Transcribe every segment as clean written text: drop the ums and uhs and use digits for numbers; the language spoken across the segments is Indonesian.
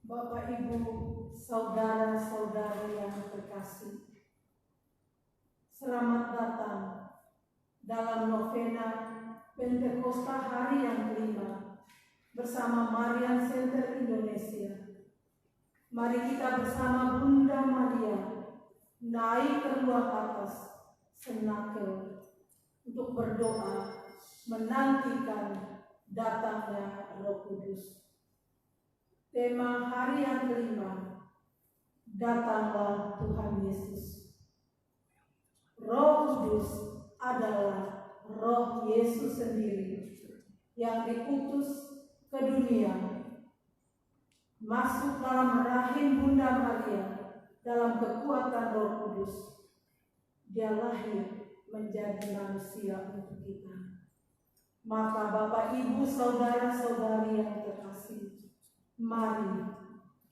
Bapak, Ibu, saudara-saudari yang terkasih, selamat datang dalam novena Pentakosta hari yang kelima bersama Marian Center Indonesia. Mari kita bersama Bunda Maria naik ke ruang atas Senakel untuk berdoa menantikan datangnya Roh Kudus. Tema hari yang kelima, datanglah Tuhan Yesus. Roh Kudus adalah Roh Yesus sendiri yang diutus ke dunia, masuk dalam rahim Bunda Maria dalam kekuatan Roh Kudus. Dia lahir menjadi manusia untuk kita. Maka Bapak, Ibu, saudara-saudari yang terkasih, mari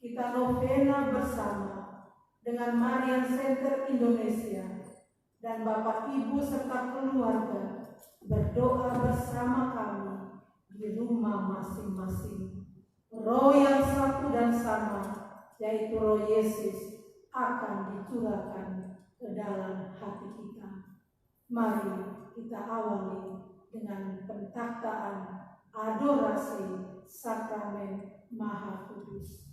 kita novena bersama dengan Marian Center Indonesia dan Bapak, Ibu serta keluarga berdoa bersama kami di rumah masing-masing. Roh yang satu dan sama, yaitu Roh Yesus, akan dicurahkan ke dalam hati kita. Mari kita awali dengan pentakaan adorasi sakramen Maha Kudus.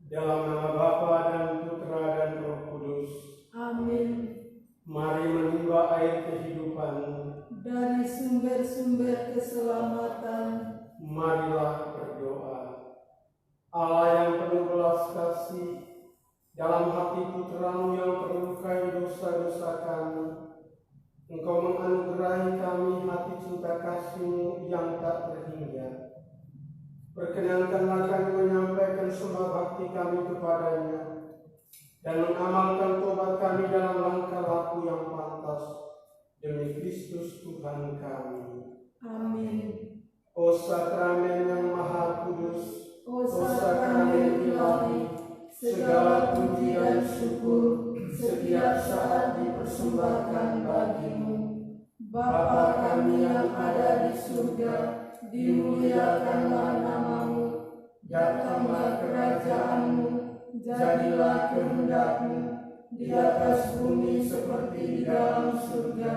Dalam nama Bapa dan Putra dan Roh Kudus. Amin. Mari menimba air kehidupan dari sumber-sumber keselamatan. Marilah berdoa. Allah yang penuh belas kasih, dalam hati Putra-Mu yang terlukai dosa-dosa kami, Engkau menganugerahi kami hati cinta kasih-Mu yang tak terhingga. Perkenankanlah kami menyampaikan sembah bakti kami kepadanya dan mengamalkan tobat kami dalam langkah laku yang pantas demi Kristus Tuhan kami. Amin. O Sakramen yang Maha Kudus, O Sakramen Ilahi, segala puji dan syukur setiap saat dipersembahkan bagimu. Bapa kami yang ada di surga, dimuliakanlah nama-Mu, datanglah kerajaan-Mu, jadilah kehendak-Mu di atas bumi seperti di dalam surga.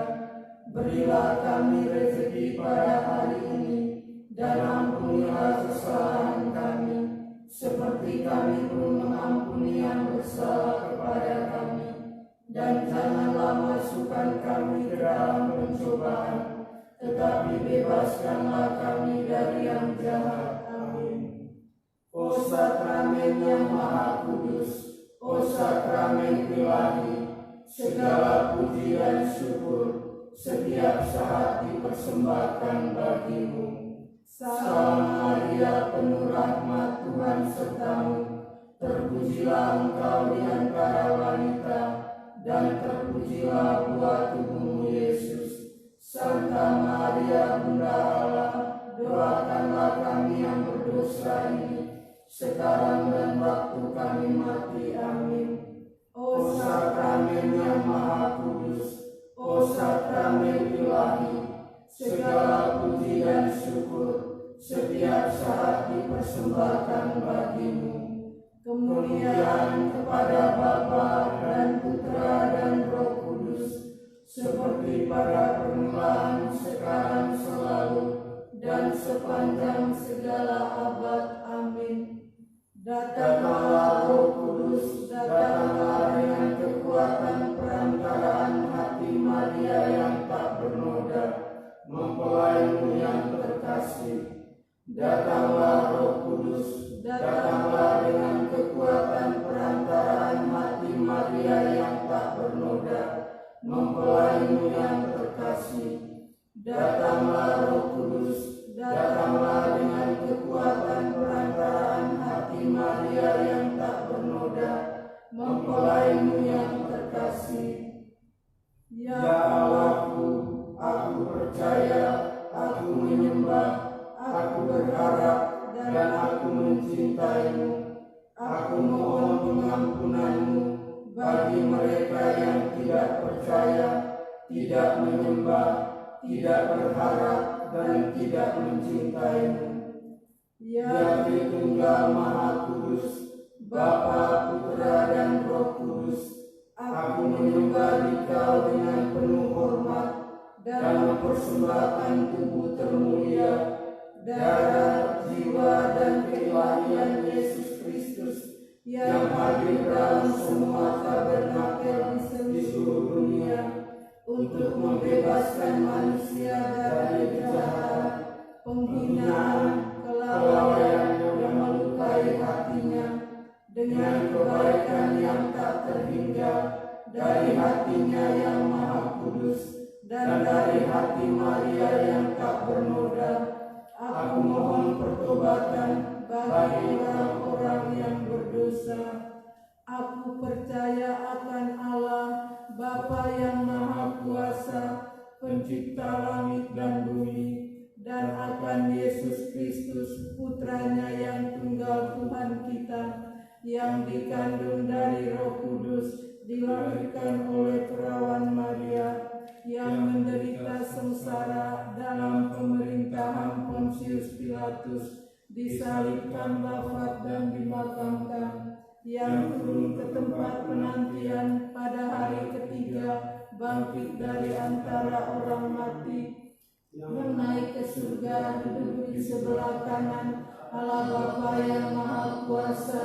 Berilah kami rezeki pada hari ini, dan ampunilah kesalahan kami, seperti kami pun mengampuni yang bersalah kepada kami. Dan janganlah masukkan kami ke dalam pencobaan, tetapi bebaskanlah kami dari yang jahat. Amin. O sakramen yang maha kudus, o sakramen ilahi, segala puji dan syukur setiap saat dipersembahkan bagimu. Salam Maria, penuh rahmat, Tuhan sertamu. Terpujilah engkau di antara wanita, dan terpujilah buah tubuhmu Yesus. Santa Maria, Bunda Allah, doakanlah kami yang berdosa ini, sekarang dan waktu kami mati. Amin. O sakramen yang maha kudus, o sakramen ilahi, segala puji dan syukur setiap saat dipersembahkan bagimu. Kemuliaan kepada Bapa dan Putra dan Roh Kudus, seperti pada permulaan, sekarang, selalu, dan sepanjang segala abad. Amin. Datanglah Roh Kudus, datanglah dengan kekuatan perantaraan hati Maria yang tak bernoda, mempelaimu yang terkasih. Datanglah Roh Kudus, datanglah dengan kekuatan perantaraan hati Maria yang tak bernoda, mempelaimu yang terkasih. Datanglah Roh Kudus, datanglah dengan kekuatan perantaraan hati Maria yang tak bernoda, mempelaimu yang terkasih. Ya Allahku, aku percaya, aku menyembah, aku berharap, dan aku mencintaimu. Aku mohon pengampunanmu bagi mereka yang tidak percaya, tidak menyembah, tidak berharap, dan tidak mencintaimu. Ya Tritunggal Maha Kudus, Bapa, Putra, dan Roh Kudus, aku menyembah Dikau dengan penuh hormat dan mempersembahkan tubuh termulia, darah, jiwa, dan keilahian Yesus Kristus yang hadir dalam semua tabernakel di seluruh dunia untuk membebaskan manusia dari kejahatan, penghinaan, kelalaian yang melukai hatinya, dengan kebaikan yang tak terhingga dari hatinya yang maha kudus dan dari hati Maria yang tak bernoda. Aku mohon pertobatan bagi orang-orang yang berdosa. Aku percaya akan Allah, Bapa yang Maha Kuasa, Pencipta langit dan bumi, dan akan Yesus Kristus, Putranya yang tunggal Tuhan kita, yang dikandung dari Roh Kudus, dilahirkan oleh perawan Maria, yang menderita sengsara dalam pemerintahan Pontius Pilatus, disalibkan, wafat, dan dimakamkan, yang turun ke tempat penantian, pada hari ketiga bangkit dari antara orang mati, yang naik ke surga, duduk di sebelah kanan Allah Bapa yang Maha Kuasa.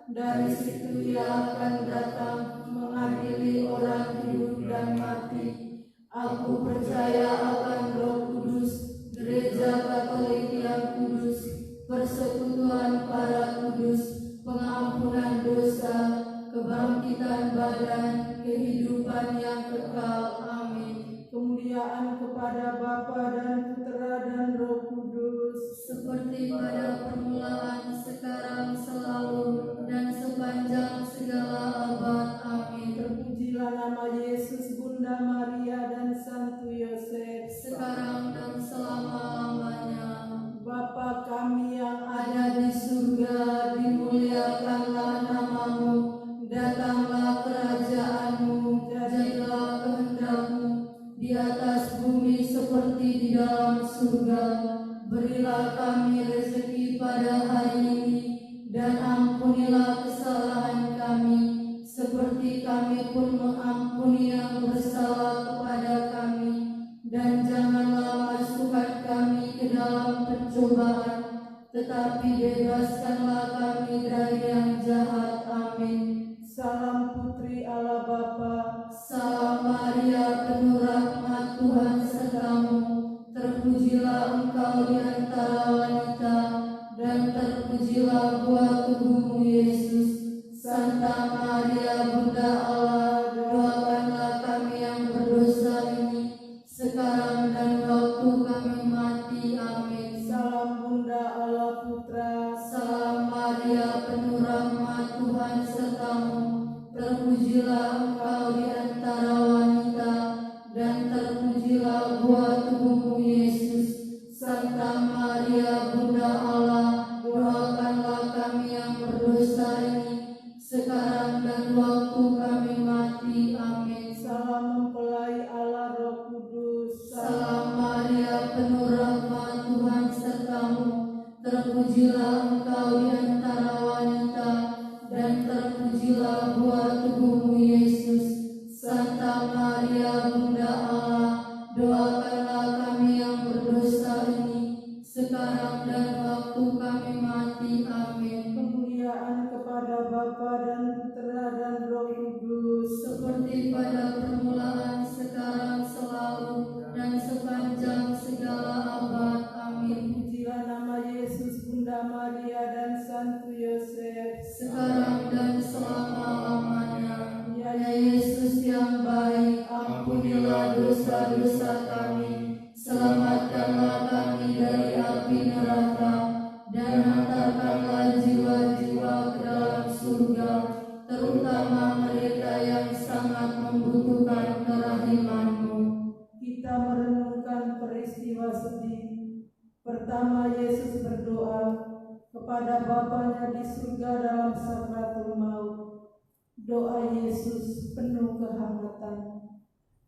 Dari situ Ia akan datang mengadili orang hidup dan mati. Aku percaya akan Roh Kudus, Gereja Katolik yang kudus, persekutuan para kudus, pengampunan dosa, kebangkitan badan, kehidupan yang kekal. Amin. Kemuliaan kepada Bapa dan Putra dan Roh Kudus, seperti pada permulaan, sekarang, selalu, dan sepanjang segala abad. Amin. Terpujilah nama Yesus, Bunda Maria, dan Santo Yosef, sekarang dan selama-lamanya. Bapa kami yang ada di surga, dimuliakanlah namamu, datanglah kerajaanmu, jadilah kehendak-Mu di atas bumi seperti di dalam surga. Berilah kami rezeki pada hari ini, dan ampunilah kesalahan kami, seperti kami pun mengampuni yang bersalah kepada kami. Dan janganlah masukkan kami ke dalam pencobaan, tetapi bebaskanlah kami dari yang jahat. Amin. Salam Putri Allah Bapa, salam Maria, penuh rahmat, Tuhan sertamu. sekarang dan waktu kami mati. Amin. Salam Bunda Allah Putra, Salam Maria, penuh rahmat, Tuhan sertamu. Terpujilah engkau di antara wanita, dan terpujilah buah tubuhmu Yesus. Santa Maria, Bunda Allah, doakanlah kami yang berdosa ini, sekarang dan waktu kami mati. Amin. salam mempelai Allah Roh Kudus, Salam Maria, penuh rahmat, Tuhan sertamu. Terpujilah engkau di antara wanita, dan terpujilah buah tubuhmu Yesus. Santa Maria, Bunda Allah, doakanlah kami yang berdosa ini, sekarang dan waktu kami mati. Amin. kemuliaan kepada Bapa dan Putra dan Roh Kudus, Seperti pada permulaan, sekarang, selalu, dan sepanjang segala abad. Amin. Pujilah nama Yesus, Bunda Maria dan Santo Yosef, Sekarang dan selama-lamanya. Ya Yesus yang baik, ampunilah dosa-dosa kami, selamatkanlah kami dari api neraka, dan hantarkanlah jiwa-jiwa ke dalam surga, terutama mereka yang sangat membutuhkan kerahiman-Mu. kita merenungkan peristiwa sedih. Pertama, Yesus berdoa kepada Bapanya di surga dalam sakratul maut. Doa Yesus penuh kehangatan,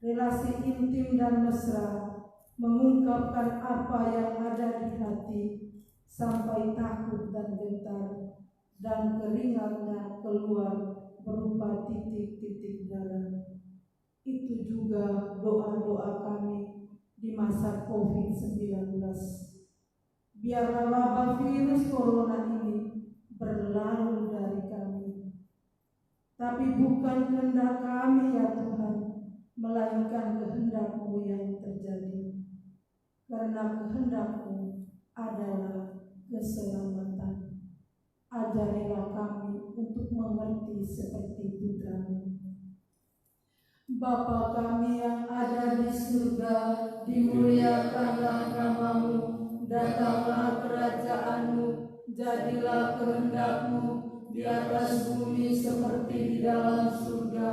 relasi intim dan mesra, mengungkapkan apa yang ada di hati, sampai takut dan gentar, dan keringatnya keluar berupa titik-titik darah. Itu juga doa-doa kami di masa COVID-19. Biarlah wabah virus corona ini berlalu dari kami. Tapi bukan kehendak kami ya Tuhan, melainkan kehendak-Mu yang terjadi. Karena kehendak-Mu adalah keselamatan. Ajarilah kami untuk mengerti seperti Putra-Mu. Bapa kami yang ada di surga, dimuliakanlah nama-Mu, datanglah kerajaan-Mu, jadilah kehendak-Mu di atas bumi seperti di dalam surga.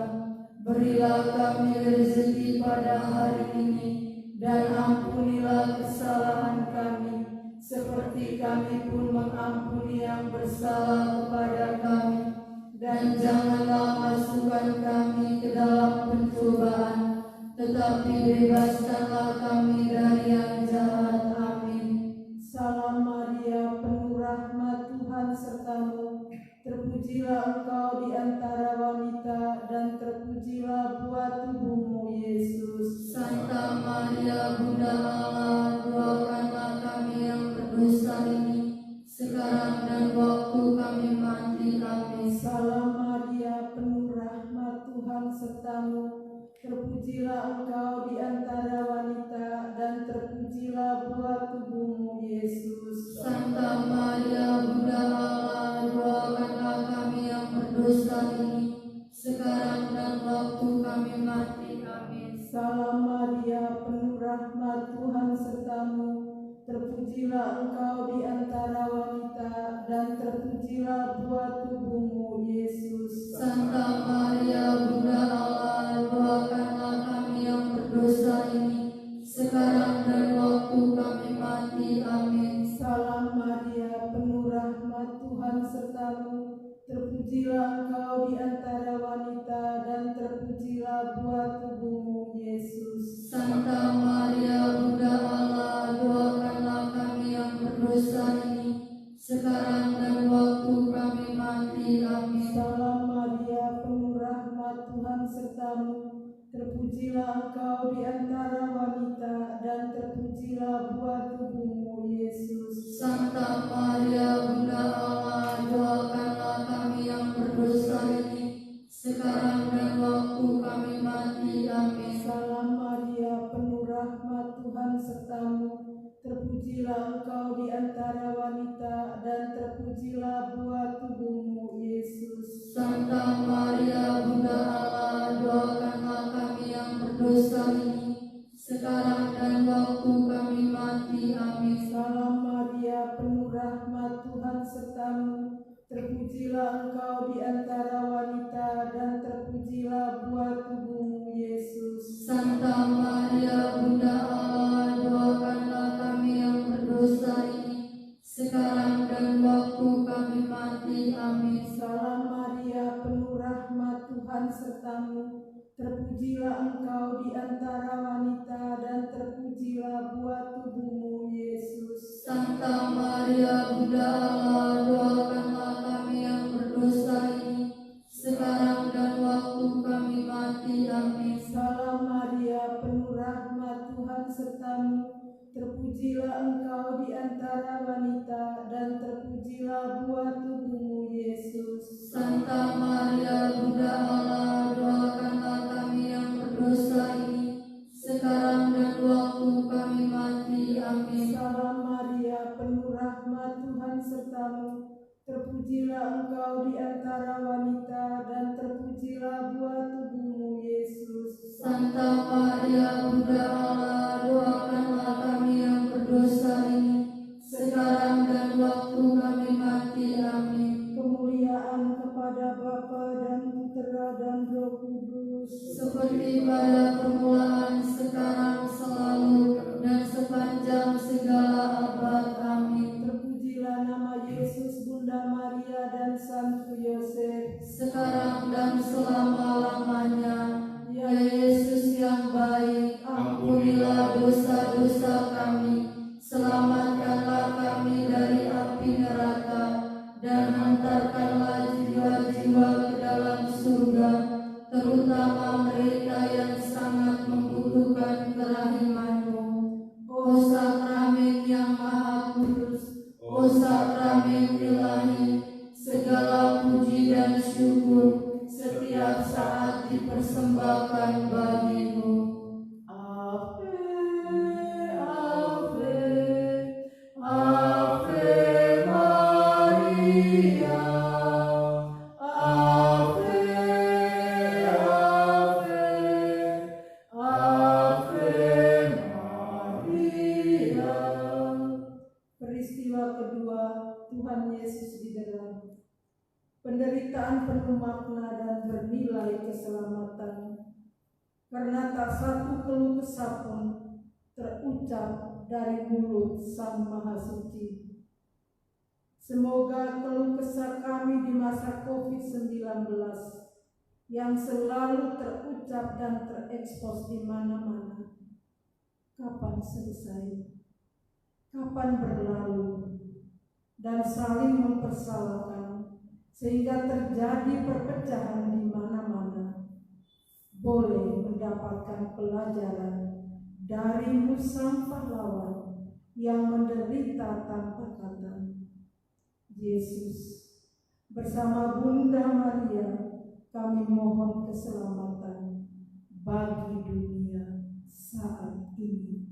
Berilah kami rezeki pada hari ini, dan ampunilah kesalahan kami, seperti kami pun mengampuni yang bersalah kepada kami. Dan janganlah masukkan kami ke dalam pencobaan, tetapi bebaskanlah kami dari yang jahat. Amin. Salam Maria, penuh rahmat, Tuhan sertamu. Terpujilah engkau di antara wanita, dan terpujilah buah tubuhmu Yesus. Santa Maria, Bunda Allah, doakanlah kami yang berdosa ini, sekarang dan waktu kami mati. Amin. Salam Maria, penuh rahmat, Tuhan sertamu. Terpujilah engkau di antara wanita, dan terpujilah buah tubuhmu Yesus. Santa Maria, Bunda Allah, doakanlah kami yang berdosa ini, sekarang dan waktu kami mati. Amin. Salam Maria, penuh rahmat, Tuhan sertamu. Terpujilah engkau di antara wanita, dan terpujilah buah tubuhmu Yesus. Santa Maria, Bunda Allah, doakanlah kami yang berdosa ini, sekarang dan waktu kami mati. Amin. Salam Maria, penuh rahmat, Tuhan sertamu. Terpujilah engkau di antara wanita, dan terpujilah buah tubuhmu Yesus. Santa Maria, Bunda Allah, doakanlah kami yang berdosa ini, sekarang dan waktu kami mati. Amin. Salam Maria, penuh rahmat, Tuhan sertamu. Terpujilah engkau di antara wanita, dan terpujilah buah tubuhmu Yesus. Santa Maria, Bunda Allah, doakanlah kami yang berdosa ini, sekarang dan waktu kami mati. Amin. Salam Maria, penuh rahmat, Tuhan sertamu. Terpujilah engkau di antara wanita, dan terpujilah buah tubuhmu Yesus. Santa Maria, Bunda Allah, doakanlah kami yang berdosa ini, sekarang dan waktu kami mati. Amin. Salam Maria, penuh rahmat, Tuhan sertamu. Terpujilah engkau di antara wanita, dan terpujilah buah tubuhmu, Yesus. Santa Maria, Bunda Allah, doakanlah kami yang berdosa ini, sekarang dan waktu kami mati. Amin. Salam Maria, penuh rahmat, Tuhan sertamu. Terpujilah engkau di antara wanita, dan terpujilah buah tubuhmu, Yesus. Santa Maria, Bunda Allah, doakanlah kami yang berdosa ini, sekarang dan waktu kami mati. Amin. Salam Maria, penuh rahmat, Tuhan sertamu. Terpujilah engkau di antara wanita, dan terpujilah buah tubuhmu, Yesus. Santa Maria, Bunda Allah, doakanlah kami yang berdosa ini, sekarang dan waktu kami mati. Amin. Salam Maria, penuh rahmat, Tuhan sertamu. Terpujilah engkau di antara wanita, dan terpujilah buah tubuhmu, Yesus. Santa Maria, Bunda Allah, doakanlah kami yang berdosa ini, sekarang dan waktu kami mati. Amin. Kemuliaan kepada Bapa dan Putera dan Roh Kudus, Seperti pada permulaan, sekarang, selalu, dan sepanjang segala abad. Amin. terpujilah nama Yesus, Bunda Maria dan Santo Yosef. Sekarang dan selama-lamanya. Ya Yesus yang baik, ampunilah dosa-dosa kami, selamatkanlah kami dari api neraka, dan hantarkanlah jiwa-jiwa ke dalam surga, terutama mereka yang sangat membutuhkan kerahiman-Mu. O sakramen yang maha kudus, o sakramen ilahi, segala puji dan syukur setiap saat dipersembahkan bagi-Mu. Ave, Ave, Ave Maria. Ave, Ave, Ave Maria. Peristiwa kedua, Tuhan Yesus diderang. Penderitaan penuh makna dan bernilai keselamatan, karena tak satu keluh kesah pun terucap dari mulut Sang Maha Suci. Semoga keluh kesah kami di masa COVID-19 yang selalu terucap dan terekspos di mana-mana, kapan selesai, kapan berlalu, dan saling mempersalahkan, sehingga terjadi perpecahan di mana-mana, boleh mendapatkan pelajaran dari Sang Pahlawan yang menderita tanpa kata. Yesus, bersama Bunda Maria, kami mohon keselamatan bagi dunia saat ini.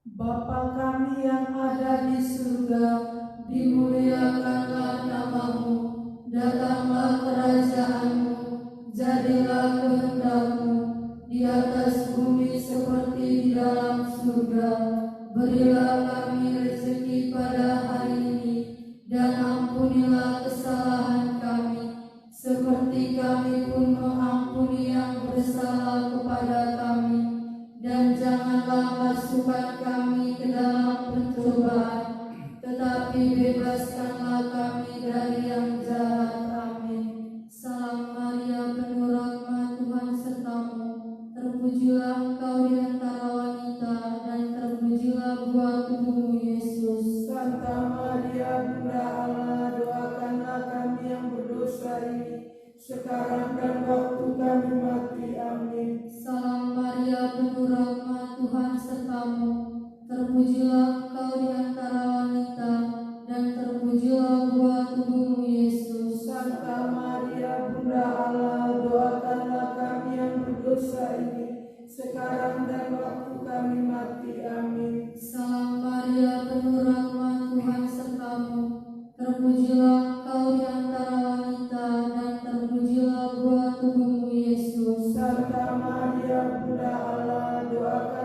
Bapa kami yang ada di surga, Dimuliakanlah nama-Mu, datanglah kerajaan-Mu, jadilah kehendak-Mu di atas bumi seperti di dalam surga. Berilah kami rezeki pada hari ini, dan ampunilah kesalahan kami, seperti kami pun mengampuni yang bersalah kepada kami. Dan janganlah masukkan kami ke dalam pencobaan, tetapi bebaskanlah kami dari yang jahat. Amin. Salam Maria, penuh rahmat, Tuhan sertamu. Terpujilah engkau di antara wanita, dan terpujilah buah tubuhmu, Yesus. Santa Maria, Bunda Allah, doakanlah kami yang berdosa ini, sekarang dan waktu kami mati. Amin. Salam Maria, penuh rahmat, Tuhan sertamu. Terpujilah engkau di antara wanita, dan terpujilah buah tubuhmu, Yesus. Santa Maria, Bunda Allah, doakanlah kami yang berdosa ini, sekarang dan waktu kami mati. Amin. Salam Maria, penuh rahmat, Tuhan sertamu. Terpujilah engkau di antara wanita, dan terpujilah buah tubuhmu, Yesus. Santa Maria, Bunda Allah, doakanlah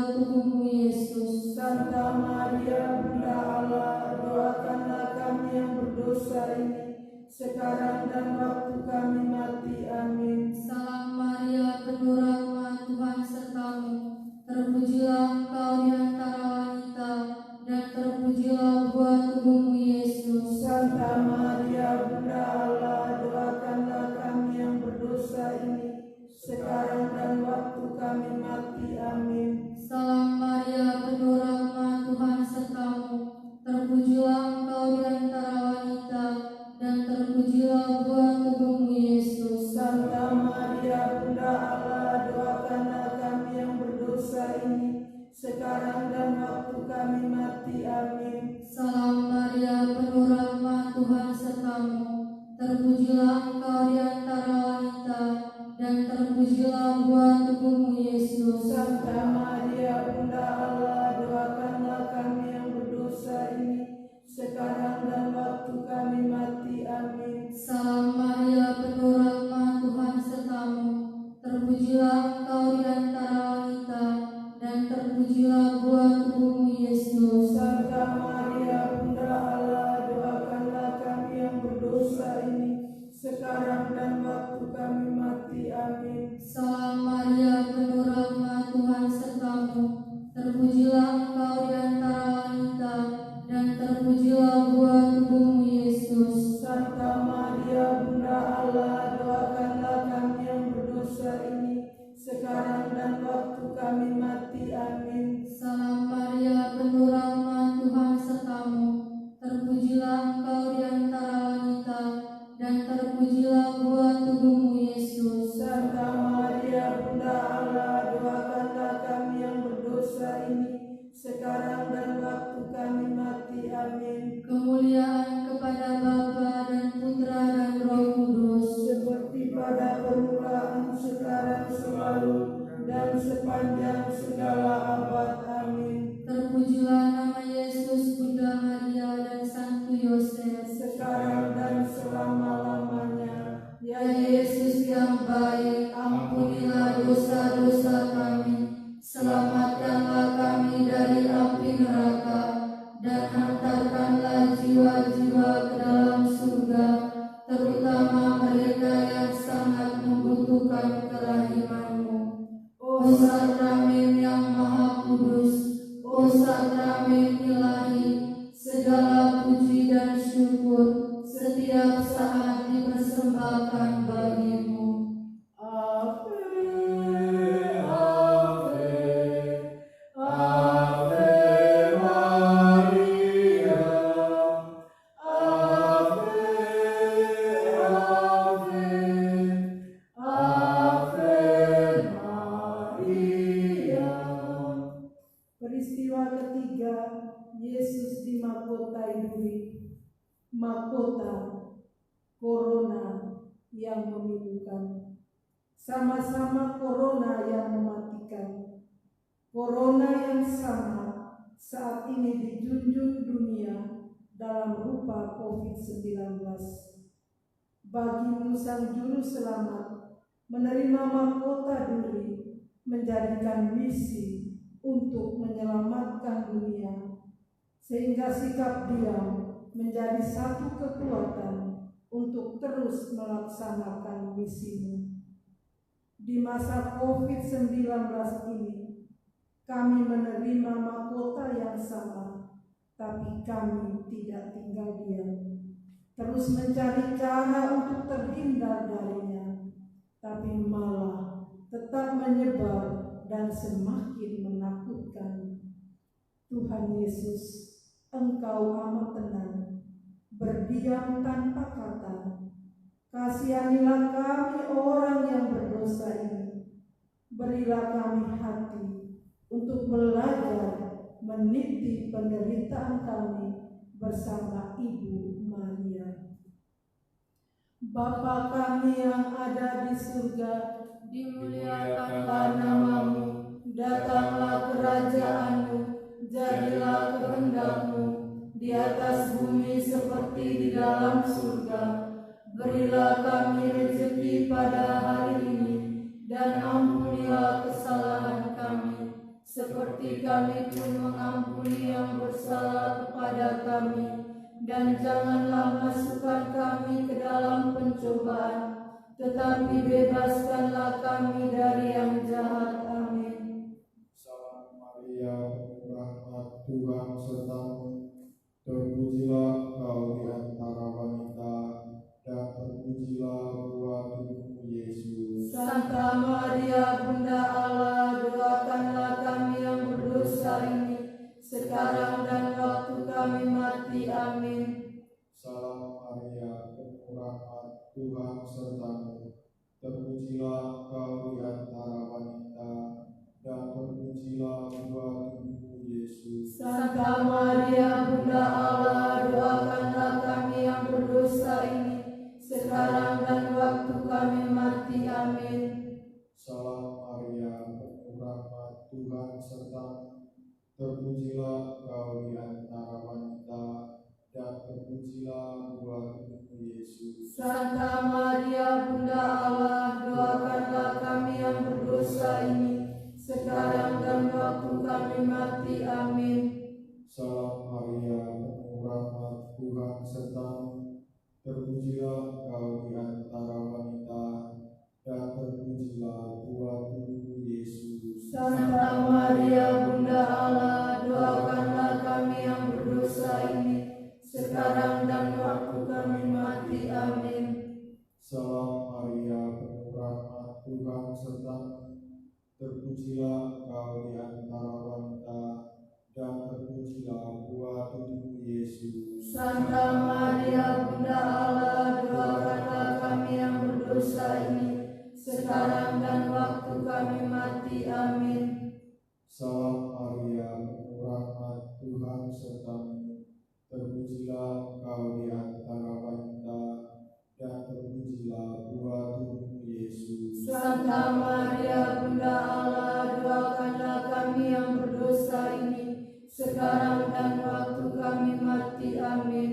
buah tubuhmu Yesus. Santa Maria Bunda Allah, doakanlah kami yang berdosa ini, sekarang dan waktu kami mati. Amin. Salam Maria, penuh rahmat, Tuhan sertamu. Terpujilah engkau di antara wanita, dan terpujilah buah tubuhmu Yesus. Santa Maria Bunda Allah, doakanlah kami yang berdosa ini, sekarang dan waktu kami mati. Amin. Salam Maria, penuh rahmat, Tuhan sertamu. Terpujilah engkau di antara wanita, dan terpujilah buah tubuhmu Yesus. Santa Maria Bunda Allah, doakanlah kami yang berdosa ini, sekarang dan waktu kami mati. Amin. Salam Maria, penuh rahmat, Tuhan sertamu. Terpujilah engkau di antara wanita, dan terpujilah buah tubuhmu Yesus. Santa Maria Bunda Allah, doakanlah kami yang berdosa ini, sekarang dan waktu kami mati. Amin. Salam Maria, penuh rahmat, Tuhan sertamu. Terpujilah engkau di antara wanita, dan terpujilah buah tubuhmu Yesus. Santa Maria Bunda Allah, doakanlah kami yang berdosa ini, sekarang dan waktu kami mati. Amin. Salam Maria, penuh rahmat, Tuhan sertamu. Terpujilah engkau di antara wanita, dan terpujilah buah tubuhmu Yesus. Santa Maria Bunda Allah, doakanlah kami yang berdosa ini, sekarang dan waktu kami mati. Amin. Salam Maria, penuh rahmat, Tuhan sertamu. Terpujilah engkau di antara wanita, dan terpujilah buah tubuhmu Yesus. Santa Maria Bunda Allah, doakanlah kami yang berdosa ini, sekarang dan waktu kami mati. Amin. Kemuliaan kepada Bapa dan Putra dan Roh Kudus, Seperti pada permulaan, sekarang, selalu, dan sepanjang segala abad. Amin. terpujilah nama Yesus, Bunda Maria dan Santo Yosef. Sekarang dan selama-lamanya. Ya Yesus yang baik, ampunilah dosa-dosa kami, selamatkanlah kami dari api neraka, dan hantarkanlah jiwa-jiwa ke dalam surga, terutama mereka yang sangat membutuhkan kerahiman-Mu. O Sakramen yang Maha Kudus, O Sakramen Ilahi, segala puji dan syukur setiap saat dipersembahkan bagi-Mu. Ave, Ave, Ave Maria, Ave, Ave, Ave Maria. Peristiwa ketiga, Yesus dimahkotai duri. Mahkota corona yang memilukan, sama-sama corona yang mematikan. Corona yang sama saat ini dijunjung dunia dalam rupa COVID-19. Bagimu Sang Juru Selamat, menerima mahkota duri menjadikan misi untuk menyelamatkan dunia, sehingga sikap diam menjadi satu kekuatan untuk terus melaksanakan misimu. Di masa COVID-19 ini, kami menerima mahkota yang sama, tapi kami tidak tinggal diam, terus mencari cara untuk terhindar darinya, tapi malah tetap menyebar dan semakin menakutkan. Tuhan Yesus, Engkau amat tenang, berdiam tanpa kata. Kasihanilah kami orang yang berdosa ini. Berilah kami hati untuk belajar meniti penderitaan kami bersama Ibu Maria. Bapa kami yang ada di surga, dimuliakanlah nama-Mu, datanglah kerajaan-Mu, jadilah kehendak-Mu di atas bumi seperti di dalam surga. Berilah kami rezeki pada hari ini, dan ampunilah kesalahan kami, seperti kami pun mengampuni yang bersalah kepada kami, dan janganlah masukkan kami ke dalam pencobaan, tetapi bebaskanlah kami dari yang jahat. Amin. Salam Maria, penuh rahmat, Tuhan sertamu, terpujilah kau di antara wanita, dan terpujilah buah tubuhmu Yesus. Santa Maria, Bunda Allah, doakanlah kami yang berdosa ini, sekarang dan waktu kami mati. Amin. Salam Maria, penuh rahmat, Tuhan sertamu, terpujilah kau di antara wanita, dan terpujilah buah tubuhmu Yesus. Santa Maria, Bunda Allah, doakanlah kami yang berdosa ini, sekarang dan waktu kami mati. Amin. Salam Maria, penuh rahmat, Tuhan sertamu, terpujilah kau di antara wanita, dan terpujilah buah tubuhmu Yesus. Santa Maria, Bunda Allah, doakanlah kami yang berdosa ini, sekarang dan waktu kami mati. Amin. Salam Maria, penuh rahmat, Tuhan sertamu, terpujilah kau di antara wanita, dan terpujilah buah tubuhmu Yesus. Santa Maria, Bunda Allah, doakanlah kami yang berdosa ini, sekarang dan waktu kami mati. Amin. Salam Maria, penuh rahmat, Tuhan sertamu, terpujilah kau di antara wanita, dan terpujilah buah tubuhmu Yesus. Santa Maria, Bunda Allah, doakanlah kami yang berdosa ini, sekarang dan waktu kami mati. Amin. Salam Maria, penuh rahmat, Tuhan sertamu, terpujilah kau di antara wanita, dan terpujilah buah tubuhmu Yesus. Santa Maria, Bunda Allah, doakanlah kami yang berdosa ini, sekarang dan waktu kami mati. Amin.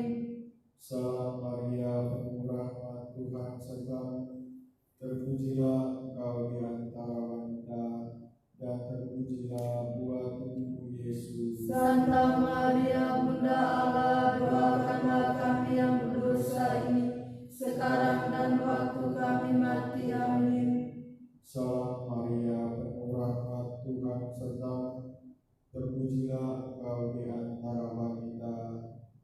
Salam Maria, penuh rahmat, Tuhan sertamu, terpujilah kau di antara wanita, dan terpujilah buah tubuhmu Yesus. Santa Maria, Bunda Allah, doakanlah kami yang berdosa ini, sekarang dan waktu kami mati. Amin. Salam Maria, penuh rahmat, Tuhan sertamu, terpujilah kau di antara wanita,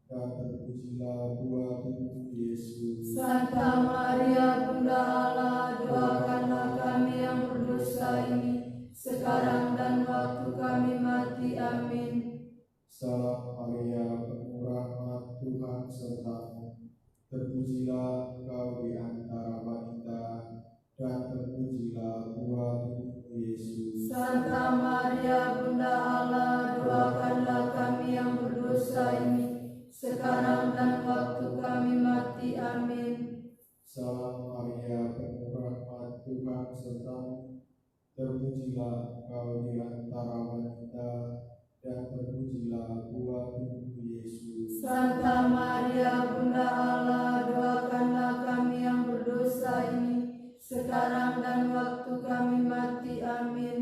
dan terpujilah buah tubuhmu Yesus. Santa Maria, Bunda Allah, doakanlah kami yang berdosa ini, sekarang dan waktu kami mati. Amin. Salam Maria, penuh rahmat, Tuhan sertamu, terpujilah kau di antara wanita, dan terpujilah buah tubuhmu Yesus. Santa Maria, Bunda Allah, doakanlah kami yang berdosa ini, sekarang dan waktu kami mati. Amin. Salam Maria, penuh rahmat, Tuhan sertamu, terpujilah kau di antara wanita, dan terpujilah buah tubuhmu Yesus. Santa Maria, Bunda Allah, doakanlah kami yang berdosa ini, sekarang dan waktu kami mati. Amin.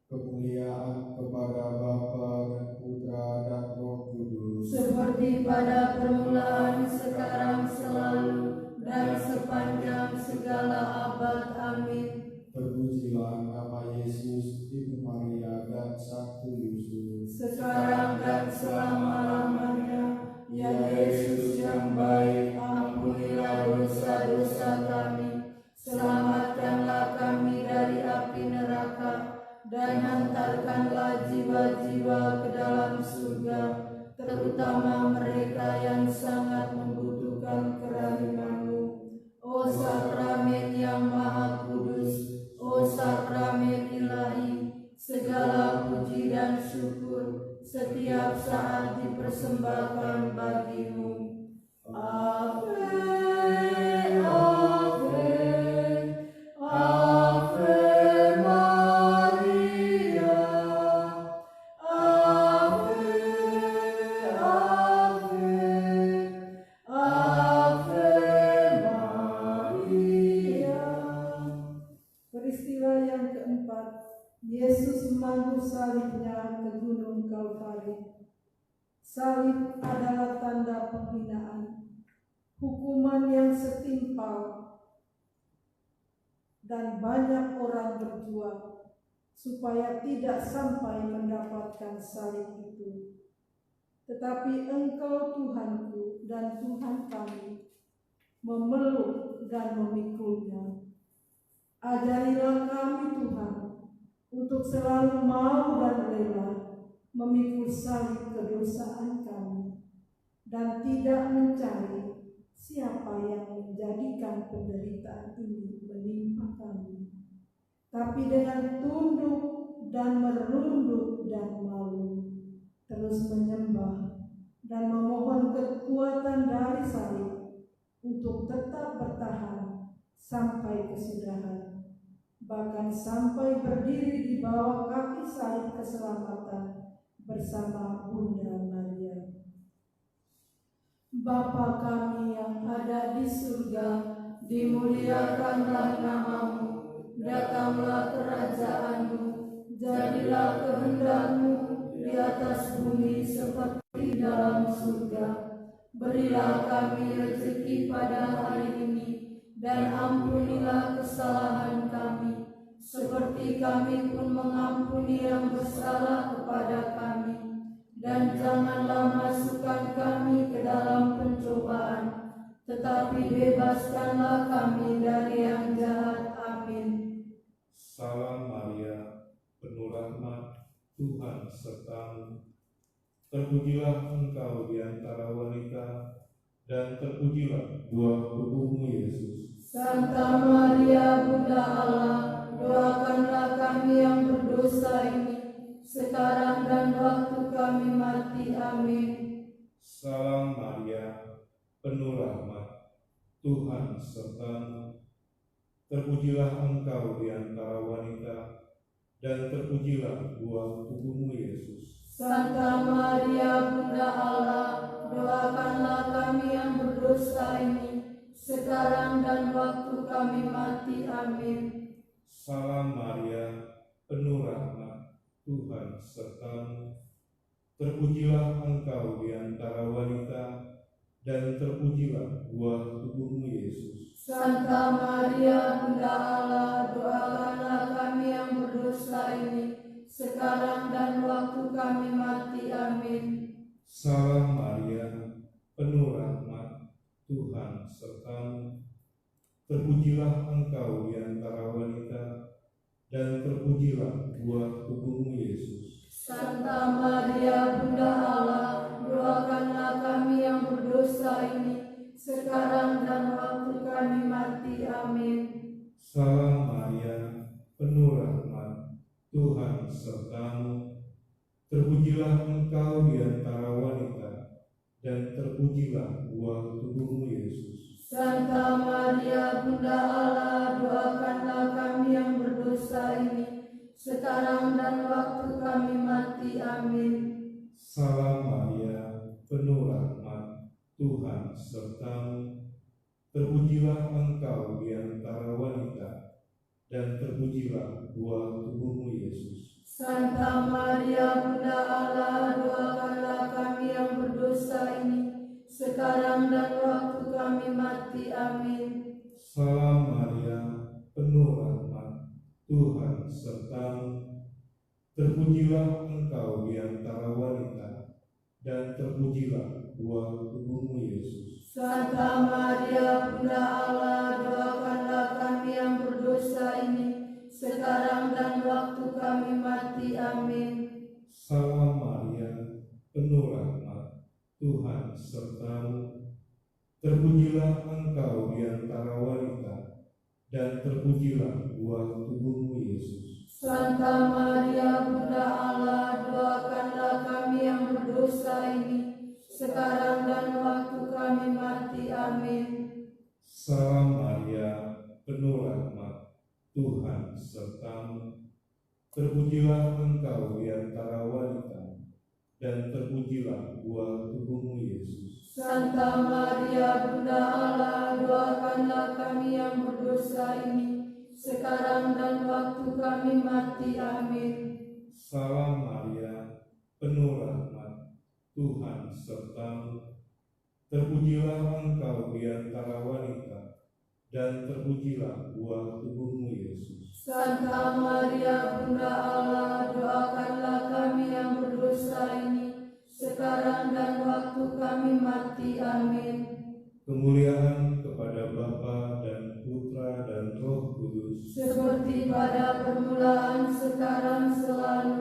Kemuliaan kepada Bapa dan Putra dan Roh Kudus, Seperti pada permulaan, sekarang, selalu, dan sepanjang segala abad. Amin. terpujilah nama Yesus, Ibu Maria dan Santo Yusuf. Sekarang dan selama-lamanya. Ya Yesus yang baik, ampunilah dosa-dosa kami, selamatkanlah kami dari api neraka, dan hantarkanlah jiwa-jiwa ke dalam surga, terutama mereka yang sangat membutuhkan kerahiman-Mu. O sakramen yang maha kudus, o sakramen ilahi, segala puji dan syukur setiap saat dipersembahkan bagi-Mu. Ave, Ave, Ave Maria, Ave, Ave, Ave Maria. Peristiwa yang keempat, Yesus memanggul salibnya Salib adalah tanda penghinaan, hukuman yang setimpal, dan banyak orang berjuang supaya tidak sampai mendapatkan salib itu. Tetapi Engkau Tuhanku dan Tuhan kami memeluk dan memikulnya. Ajarilah kami Tuhan untuk selalu mau dan rela memikul salib kedosaan kami dan tidak mencari siapa yang menjadikan penderitaan ini menimpa kami, tapi dengan tunduk dan merunduk dan malu terus menyembah dan memohon kekuatan dari salib untuk tetap bertahan sampai kesudahan, bahkan sampai berdiri di bawah kaki salib keselamatan bersama Bunda Maria. Bapa kami yang ada di surga, dimuliakanlah nama-Mu, datanglah kerajaan-Mu, jadilah kehendak-Mu di atas bumi seperti dalam surga. Berilah kami rezeki pada hari ini, dan ampunilah kesalahan kami, seperti kami pun mengampuni yang bersalah kepada kami. Dan janganlah masukkan kami ke dalam pencobaan, tetapi bebaskanlah kami dari yang jahat. Amin. Salam Maria, penuh rahmat, Tuhan sertamu. Terpujilah engkau di antara wanita, dan terpujilah buah tubuhmu Yesus. Santa Maria, Bunda Allah, doakanlah kami yang berdosa ini, sekarang dan waktu kami mati. Amin. Salam Maria, penuh rahmat, Tuhan sertamu. Terpujilah engkau di antara wanita, dan terpujilah buah tubuhmu Yesus. Santa Maria, Bunda Allah, doakanlah kami yang berdosa ini, sekarang dan waktu kami mati. Amin. Salam Maria, penuh rahmat, Tuhan sertamu. Terpujilah engkau di antara wanita, dan terpujilah buah tubuhmu Yesus. Santa Maria, Bunda Allah, doakanlah kami yang berdosa ini, sekarang dan waktu kami mati. Amin. Salam Maria, penuh rahmat, Tuhan sertamu. Terpujilah engkau di antara wanita, dan terpujilah buah tubuhmu Yesus. Santa Maria, Bunda Allah, doakanlah kami yang berdosa ini, sekarang dan waktu kami mati. Amin. Salam Maria, penuh rahmat, Tuhan sertamu. Terpujilah engkau di antara wanita, dan terpujilah buah tubuhmu Yesus. Santa Maria, Bunda Allah, doakanlah kami yang berdosa ini, sekarang dan waktu kami mati. Amin. Salam Maria, penuh rahmat, Tuhan sertamu. Terpujilah engkau di antara wanita, dan terpujilah buah tubuhmu Yesus. Santa Maria, Bunda Allah, doakanlah kami yang berdosa ini, sekarang dan waktu kami mati. Amin. Salam Maria, penuh rahmat, Tuhan sertamu. Terpujilah engkau di antara wanita, dan terpujilah buah tubuhmu Yesus. Santa Maria, Bunda Allah, doakanlah kami yang berdosa ini, sekarang dan waktu kami mati. Amin. Salam Maria, penuh rahmat, Tuhan sertamu. Terpujilah engkau di antara wanita, dan terpujilah buah tubuhmu Yesus. Santa Maria, Bunda Allah, doakanlah kami yang berdosa ini, sekarang dan waktu kami mati. Amin. Salam Maria, penuh rahmat, Tuhan sertamu. Terpujilah engkau di antara wanita, dan terpujilah buah tubuhmu Yesus. Santa Maria, Bunda Allah, doakanlah kami yang berdosa ini, sekarang dan waktu kami mati. Amin. Salam Maria, penuh rahmat, Tuhan serta-Mu. Terpujilah Engkau di antara wanita, dan terpujilah buah tubuh-Mu, Yesus. Santa Maria Bunda Allah, doakanlah kami yang berdosa ini, sekarang dan waktu kami mati. Amin. Kemuliaan kepada Bapa dan Putra dan Roh Kudus, Seperti pada permulaan, sekarang, selalu,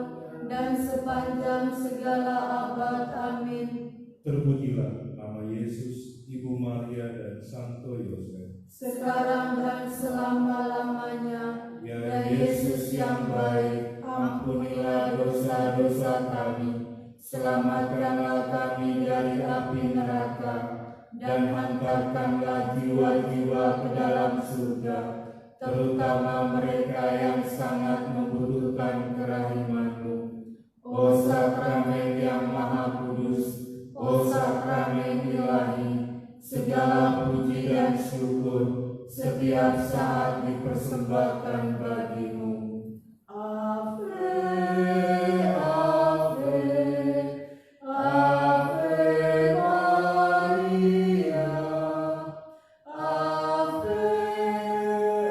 dan sepanjang segala abad. Amin. terpujilah nama Yesus, Ibu Maria dan Santo Yosef. Sekarang dan selama-lamanya. Ya Yesus yang baik, ampunilah dosa-dosa kami, selamatkanlah kami dari api neraka, dan hantarkanlah jiwa-jiwa ke dalam surga, terutama mereka yang sangat membutuhkan kerahiman-Mu. O sakramen yang maha kudus, o sakramen ilahi, segala puji dan syukur setiap saat dipersembahkan bagi-Mu. Ave, Ave, Ave Maria, Ave,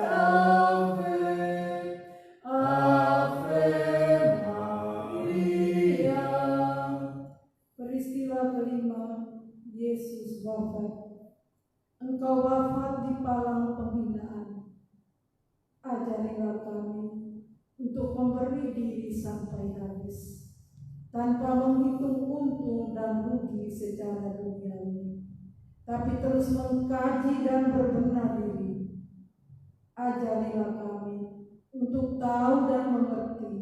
Ave, Ave Maria. Peristiwa kelima, Yesus wafat. Engkau wafat di palang penghinaan. Ajarilah kami untuk memberi diri sampai habis, tanpa menghitung untung dan rugi secara duniawi, tapi terus mengkaji dan berbenah diri. Ajarilah kami untuk tahu dan mengerti,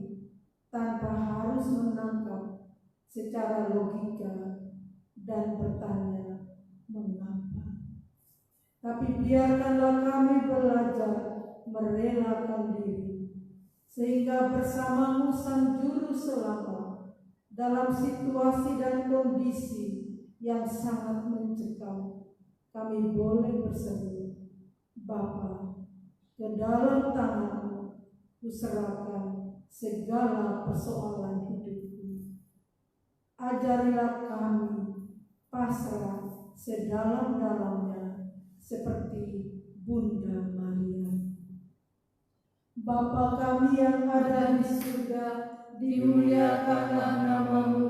tanpa harus menangkap secara logika dan bertanya mengapa. Tapi biarkanlah kami belajar merelakan diri, sehingga bersama-Mu Sang Juru Selamat dalam situasi dan kondisi yang sangat mencekam, kami boleh berseru, Bapa, ke dalam tangan-Mu kuserahkan segala persoalan hidupku. Ajarilah kami pasrah sedalam-dalamnya, seperti Bunda Maria. Bapa kami yang ada di surga, Dimuliakanlah nama-Mu,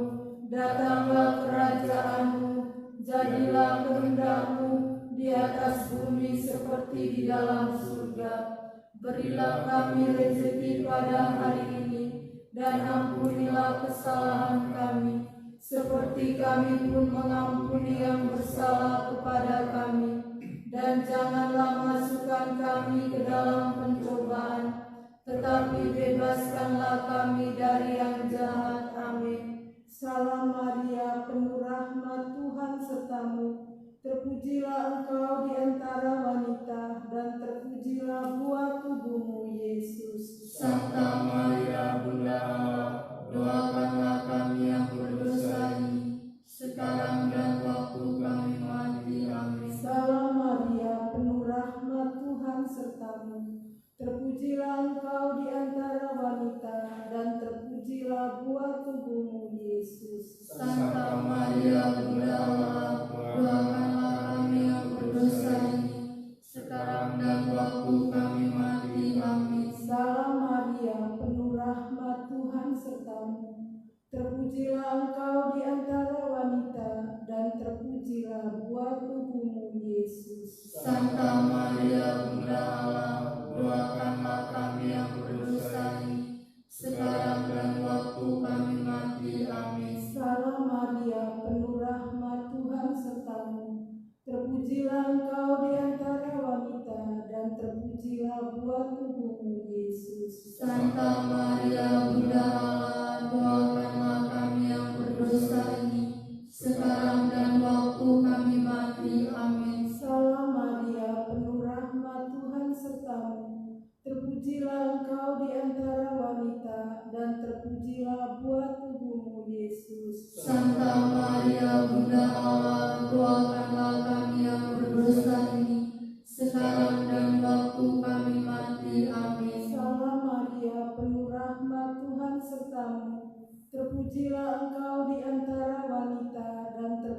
datanglah kerajaan-Mu, jadilah kehendak-Mu di atas bumi seperti di dalam surga. Berilah kami rezeki pada hari ini, dan ampunilah kesalahan kami, seperti kami pun mengampuni yang bersalah kepada kami. Dan janganlah masukkan kami ke dalam pencobaan, tetapi bebaskanlah kami dari yang jahat. Amin. Salam Maria, penuh rahmat, Tuhan serta-Mu. Terpujilah Engkau di antara wanita, dan terpujilah buah tubuh-Mu, Yesus. Santa Maria Bunda Allah, doakanlah kami yang berdosa ini, sekarang dan waktu kami mati. Amin. Salam Maria, penuh rahmat, Tuhan serta-Mu. Terpujilah Engkau di antara wanita, dan terpujilah buah tubuh-Mu, Yesus. Santa Maria Bunda Allah, doakanlah kami yang berdosa ini, sekarang dan waktu kami mati. Amin. Salam Maria, penuh rahmat, Tuhan serta-Mu. Terpujilah Engkau di antara wanita, dan terpujilah buah tubuh-Mu, Yesus. Santa Maria Bunda Allah, doakanlah kami yang berdosa ini, sekarang dan waktu kami mati. Amin. Salam Maria, penuh rahmat, Tuhan serta-Mu. Terpujilah Engkau di antara wanita, dan terpujilah buah tubuh-Mu, Yesus. Santa Maria Bunda Allah, doakanlah kami yang berdosa ini, sekarang dan waktu kami mati. Amin. Salam Maria, penuh rahmat, Tuhan serta-Mu. Terpujilah Engkau di antara wanita, dan terpujilah buah tubuh-Mu, Yesus. Santa Maria Bunda Allah, doakanlah kami yang berdosa ini, sekarang dan waktu kami mati. Amin. Salam Maria, penuh rahmat, Tuhan serta-Mu. Terpujilah Engkau di antara wanita, dan terpujilah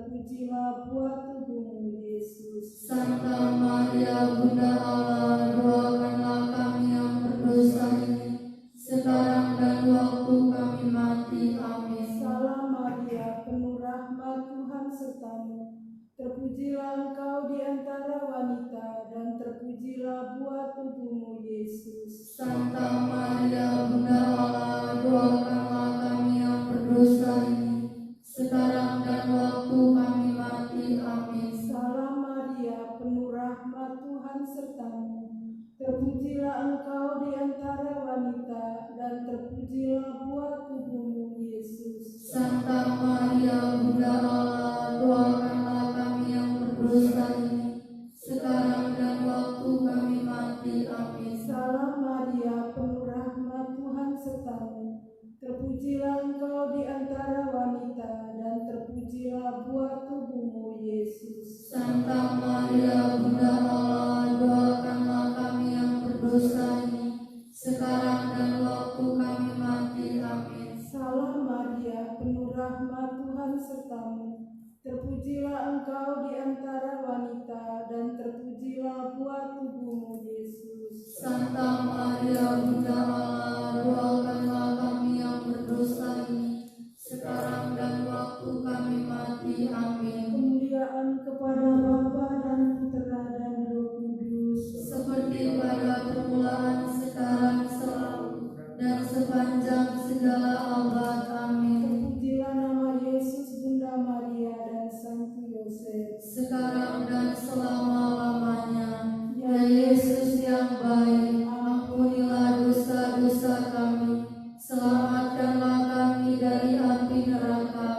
Santa Maria Bunda Allah, doakanlah kami yang berdosa ini, sekarang dan waktu kami mati. Amin. Salam Maria, penuh rahmat, Tuhan sertamu. Terpujilah engkau di antara wanita, dan terpujilah buah tubuhmu, Yesus. Santa Maria Bunda Allah, doakanlah kami yang berdosa ini, sekarang dan waktu kami mati. Amin. Salam Maria, penuh rahmat, Tuhan sertamu. Terpujilah engkau di antara wanita, dan terpujilah buah tubuhmu, Yesus. Santa Maria Bunda Allah, doakanlah kami yang berdosa ini, sekarang dan waktu kami mati. Amin. Kemuliaan kepada Bapa dan Putera dan Roh Kudus, Seperti pada permulaan, sekarang, selalu, dan sepanjang segala abad. Amin. terpujilah nama Yesus, Bunda Maria dan Santo Yosef. Sekarang dan selama-lamanya. Ya Yesus yang baik, ampunilah dosa-dosa kami, selamatkanlah kami dari api neraka,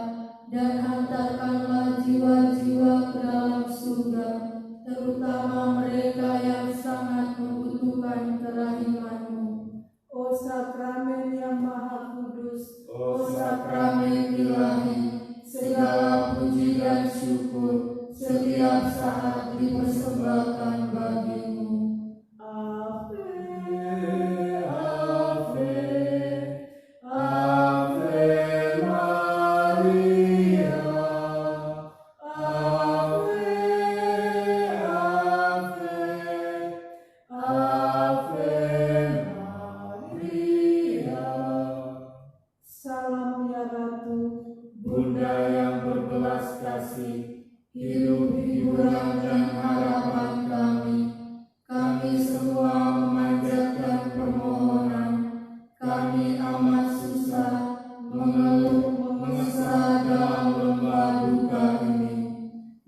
dan hantarkanlah jiwa-jiwa ke dalam surga, terutama mereka yang sangat membutuhkan kerahiman-Mu. O sakramen yang maha kudus, O sakramen ilahi, segala puji dan syukur setiap saat dipersembahkan bagi-Mu. Ave, Ave, Ave Maria, Ave, Ave, Ave Maria. salam ya Ratu, Bunda yang berbelas kasih, hidup, hiburan, dan harapan kami, kami semua memanjatkan permohonan. Kami amat susah, mengeluh, mengesah dalam lembah duka ini.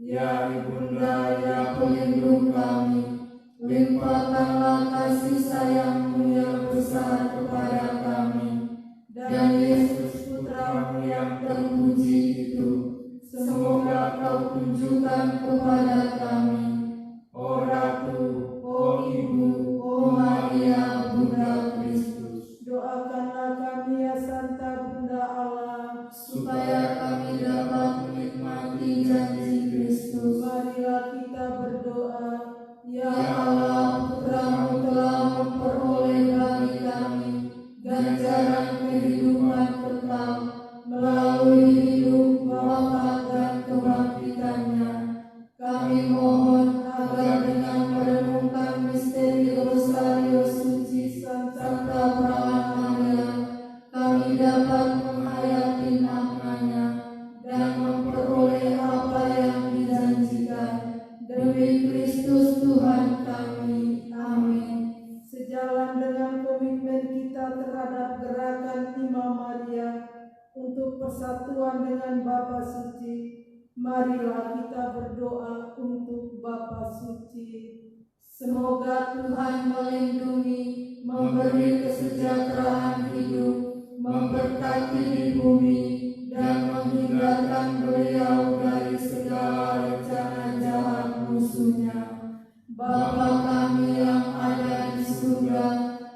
Ya Ibunda, ya pelindung kami, limpahkanlah kasih sayang-Mu yang besar kepada kami, dan Yesus Putra-Mu yang terpuji itu, semoga Kau tunjukkan kepada kami. O Ratu, O Ibu, O Maria, Bunda Kristus, doakanlah kami ya Santa Bunda Allah, supaya kami dapat menikmati janji Kristus. marilah kita berdoa. Ya Allah, Putra-Mu telah memperoleh bagi kami ganjaran kehidupan kekal melalui hidup, wafat, dan kebangkitannya. Kami mohon agar dengan merenungkan misteri Rosario Suci Santa Perawan Maria, kami dapat menghayati maknanya dan memperoleh apa yang dijanjikan. Demi Kristus Tuhan kami. Amin. Sejalan dengan komitmen kita terhadap gerakan Imam Maria untuk persatuan dengan Bapa Suci, marilah kita berdoa untuk Bapa Suci. Semoga Tuhan melindungi, memberi kesejahteraan hidup, memberkati di bumi, dan menghindarkan beliau dari segala rencana jahat musuhnya. Bapa kami yang ada di surga,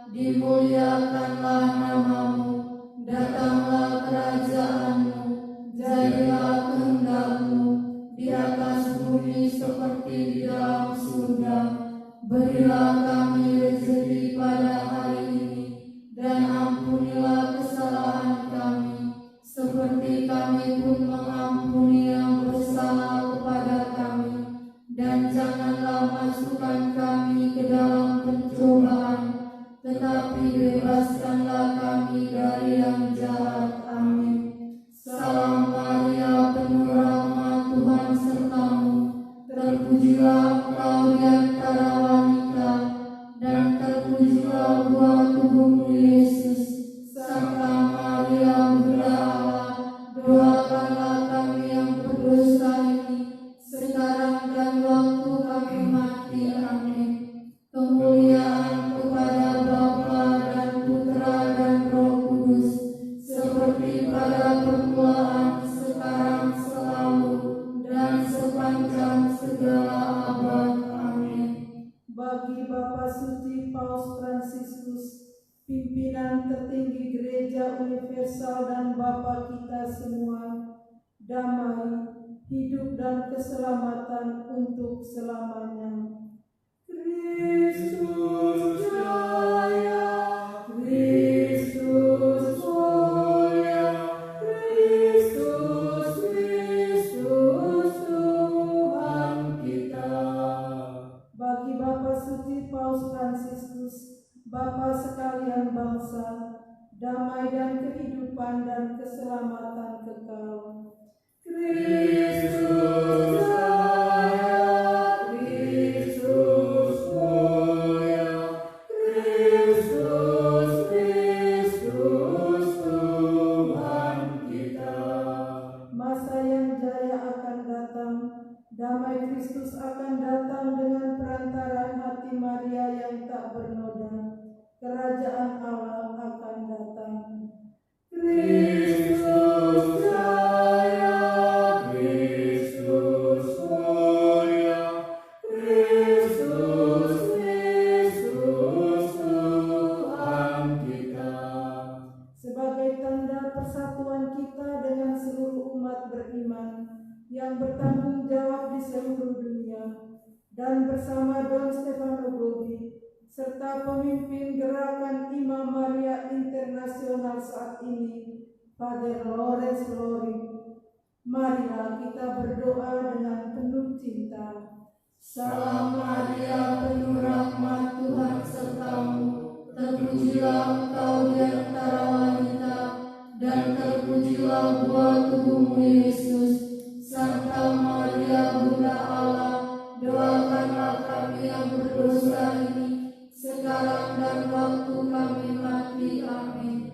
dimuliakanlah nama-Mu, datanglah kerajaan-Mu, jadilah kehendak-Mu di atas bumi seperti di dalam surga. Berilah kami rezeki pada hari ini, dan ampunilah kesalahan kami, seperti kami pun mengampuni yang Raja universal dan Bapa kita semua, damai, hidup dan keselamatan untuk selamanya. Kristus jaya, Kristus mulia, Kristus, Kristus Tuhan kita. Bagi Bapa Suci Paus Fransiskus, Bapa sekalian bangsa, damai dan kehidupan dan keselamatan kekal. Kristus jaya, Kristus mulia, Kristus, Kristus Tuhan kita. Masa yang jaya akan datang, damai Kristus akan datang dengan perantaraan hati Maria yang tak bernoda. Kerajaan Allah akan datang. Kristus jaya, Kristus mulia, Kristus, Kristus Tuhan kita. Sebagai tanda persatuan kita dengan seluruh umat beriman yang bertanggung jawab di seluruh dunia, dan bersama Don Stefano Gobi serta pemimpin gerakan Imam Maria Internasional saat ini, Father Lawrence Loring, marilah kita berdoa dengan penuh cinta. Salam Maria, penuh rahmat, Tuhan sertamu. Terpujilah engkau di antara wanita, dan terpujilah buah tubuhmu Yesus. Santa Maria, Bunda Allah, doakanlah kami yang berdosa ini, sekarang dan waktu kami mati. Amin.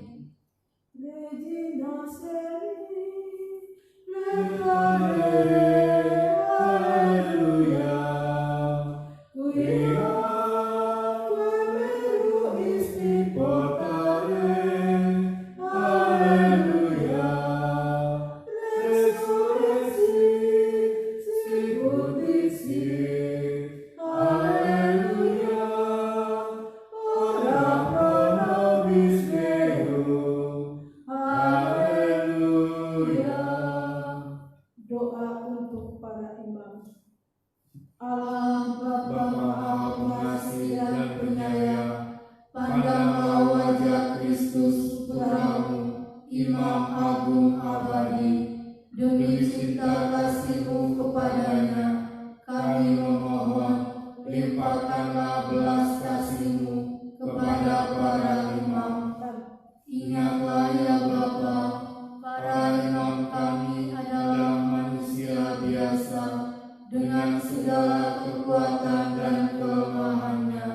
Regina Celi, Lecare, Alleluia. Quia quemeru isti portare, Alleluia. Resurrexi, sicut dixit, Alleluia. Ora pro nobis Deum, Alleluia. Doa untuk para imam. Allah Bapa Maha Pengasih dan Penyayang, pandanglah wajah Kristus Putramu, Imam Agung Abadi. Demi cinta kasih-Mu kepadanya, kami memohon, limpahkanlah belas kasih-Mu kepada para imam. Ingatlah ya Bapa, para imam kami adalah manusia biasa, dengan segala kekuatan dan kelemahannya.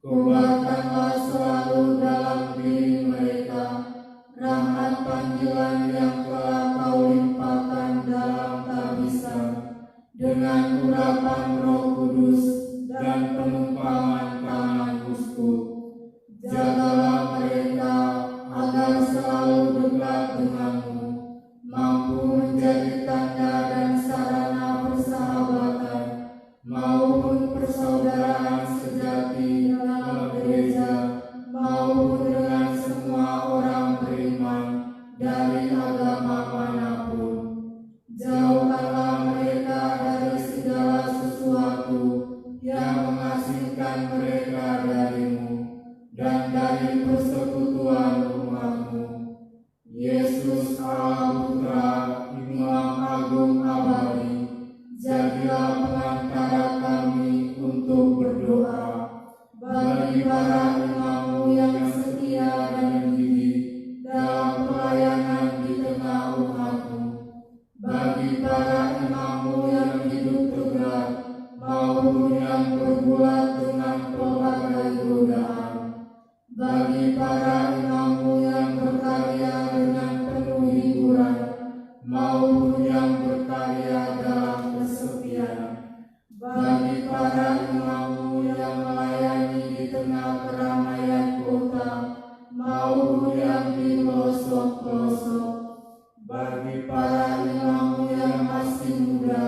Kobarkanlah selalu dalam diri mereka rahmat panggilan yang telah Kau limpahkan dalam tabisan, dengan urapan Roh Kudus dan penumpangan tangan uskup. Jagalah mereka agar selalu dekat denganmu, mampu menjadi tanda dan sarana persahabatan maupun persaudaraan sejati dalam gereja maupun dengan semua orang beriman dari agama manapun. Jauhkanlah mereka dari segala sesuatu yang mengasingkan mereka darimu dan dari persekutuan umat-Mu. Yesus Allah Putra, Imam Agung Abadi, jadilah pengantara kami untuk berdoa. Bagi para imam-Mu yang setia dan gigih dalam pelayanan di tengah umat-Mu, bagi para imam-Mu yang hidup tegar maupun yang bergulat dengan pelbagai godaan, bagi para imam-Mu yang berkarya dengan penuh hiburan maupun yang berkarya dalam kesepian, bagi para imam-Mu yang melayani di tengah keramaian kota maupun yang di pelosok-pelosok, bagi para imam-Mu yang masih muda,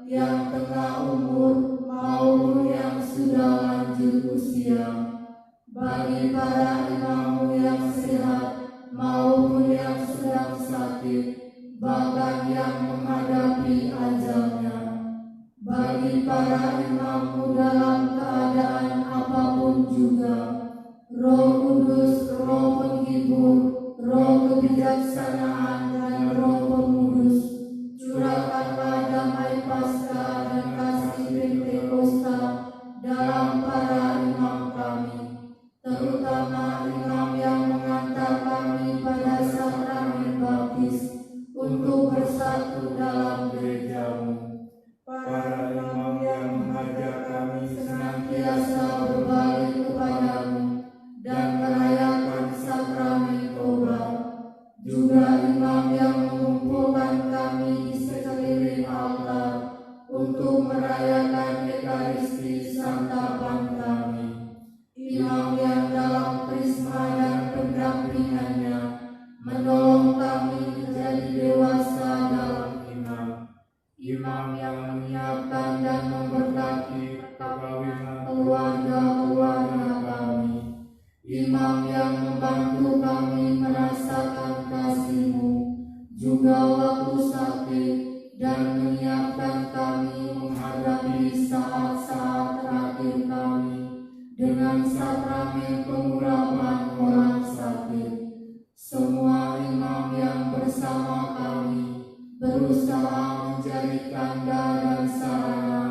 yang tengah umur maupun yang sudah lanjut usia, bagi para imam-Mu yang sehat maupun yang menghadapi ajalnya. Bagi para imammu dalam keadaan apapun juga, Roh Kudus, Roh penghibur, Roh kebijaksanaan, dan Roh pemudus, curahkanlah damai Paskah dan kasih Pentakosta dalam para imam kami, terutama imam yang mengantar kami pada sakramen baptis untuk bersatu dalam gerejamu. Para imam yang mengajar kami Senantiasa berbalik kepadamu dan merayakan sakramen tobat, juga imam yang mengumpulkan kami di sekeliling altar untuk merayakan Ekaristi santapan kami, imam yang dalam krisma dan pendampingannya menolong kami menjadi dewasa dalam iman, imam yang menyiapkan dan memberkati perkawinan keluarga-keluarga kami, imam yang membantu kami merasakan kasih-Mu juga waktu sakit dan menyiapkan kami menghadapi saat-saat terakhir kami dengan sakramen pengurapan orang sakit. Semua imam yang bersama kami berusaha menjadi tanda dan sarana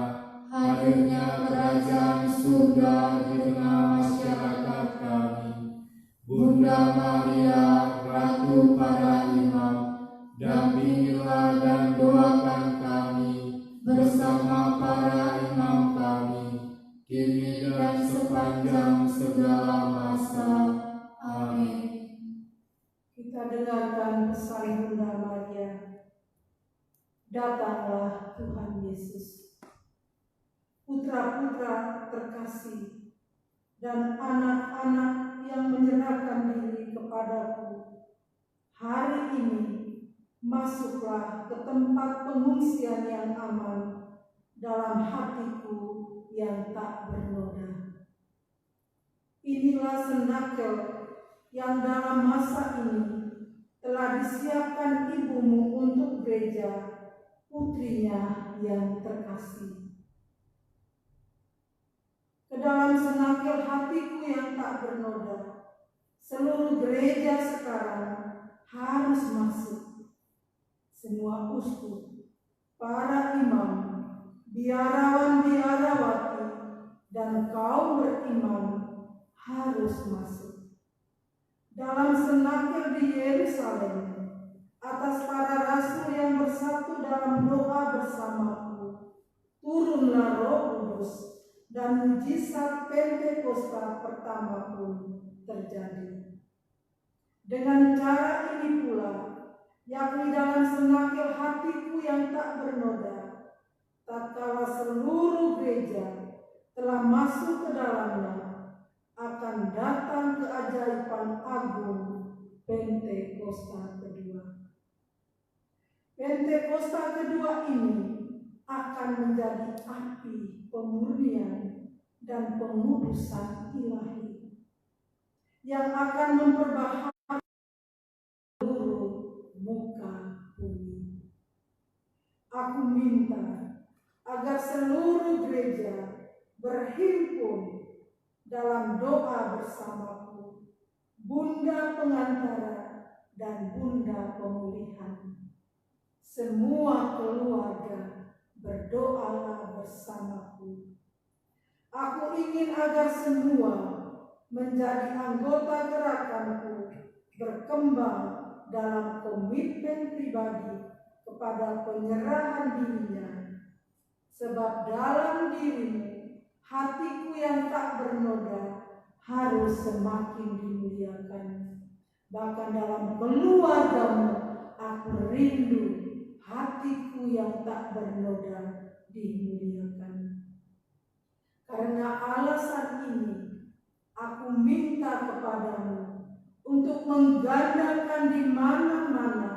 hadirnya kerajaan surga di tengah masyarakat kami. Bunda Maria, Ratu para imam, dampingilah dan doakan kami bersama para imam kami, kini dan sepanjang segala masa. Amin. Kita dengarkan pesan Bunda Maria. Datanglah Tuhan Yesus. Putra-putra terkasih dan anak-anak yang menyerahkan diri kepadaku, hari ini masuklah ke tempat pengungsian yang aman dalam hatiku yang tak bernoda. Inilah senakel yang dalam masa ini telah disiapkan ibumu untuk gereja, putrinya yang terkasih. Ke dalam senakel hatiku yang tak bernoda, seluruh gereja sekarang harus masuk. Semua uskup, para imam, biarawan-biarawati, dan kaum beriman harus masuk. Dalam senakel di Yerusalem, atas para rasul yang bersatu dalam doa bersamaku, turunlah Roh Kudus dan mujizat Pentakosta pertama pun terjadi. Dengan cara ini pula, yakni dalam senakel hatiku yang tak bernoda, tatkala seluruh gereja telah masuk ke dalamnya, akan datang keajaiban agung Pentakosta kedua. Pentakosta kedua ini akan menjadi api pemurnian dan pengudusan ilahi yang akan memperbaharui seluruh muka bumi. Aku minta agar seluruh gereja berhimpun dalam doa bersamaku, Bunda Pengantara dan Bunda Pemulihan. Semua keluarga berdoalah bersamaku. Aku ingin agar semua menjadi anggota gerakanku berkembang dalam komitmen pribadi kepada penyerahan dirinya. Sebab dalam dirimu, hatiku yang tak bernoda harus semakin dimuliakan. Bahkan dalam keluargamu, aku rindu hatiku yang tak bernoda dimuliakan. Karena alasan ini, aku minta kepadamu untuk menggandakan di mana-mana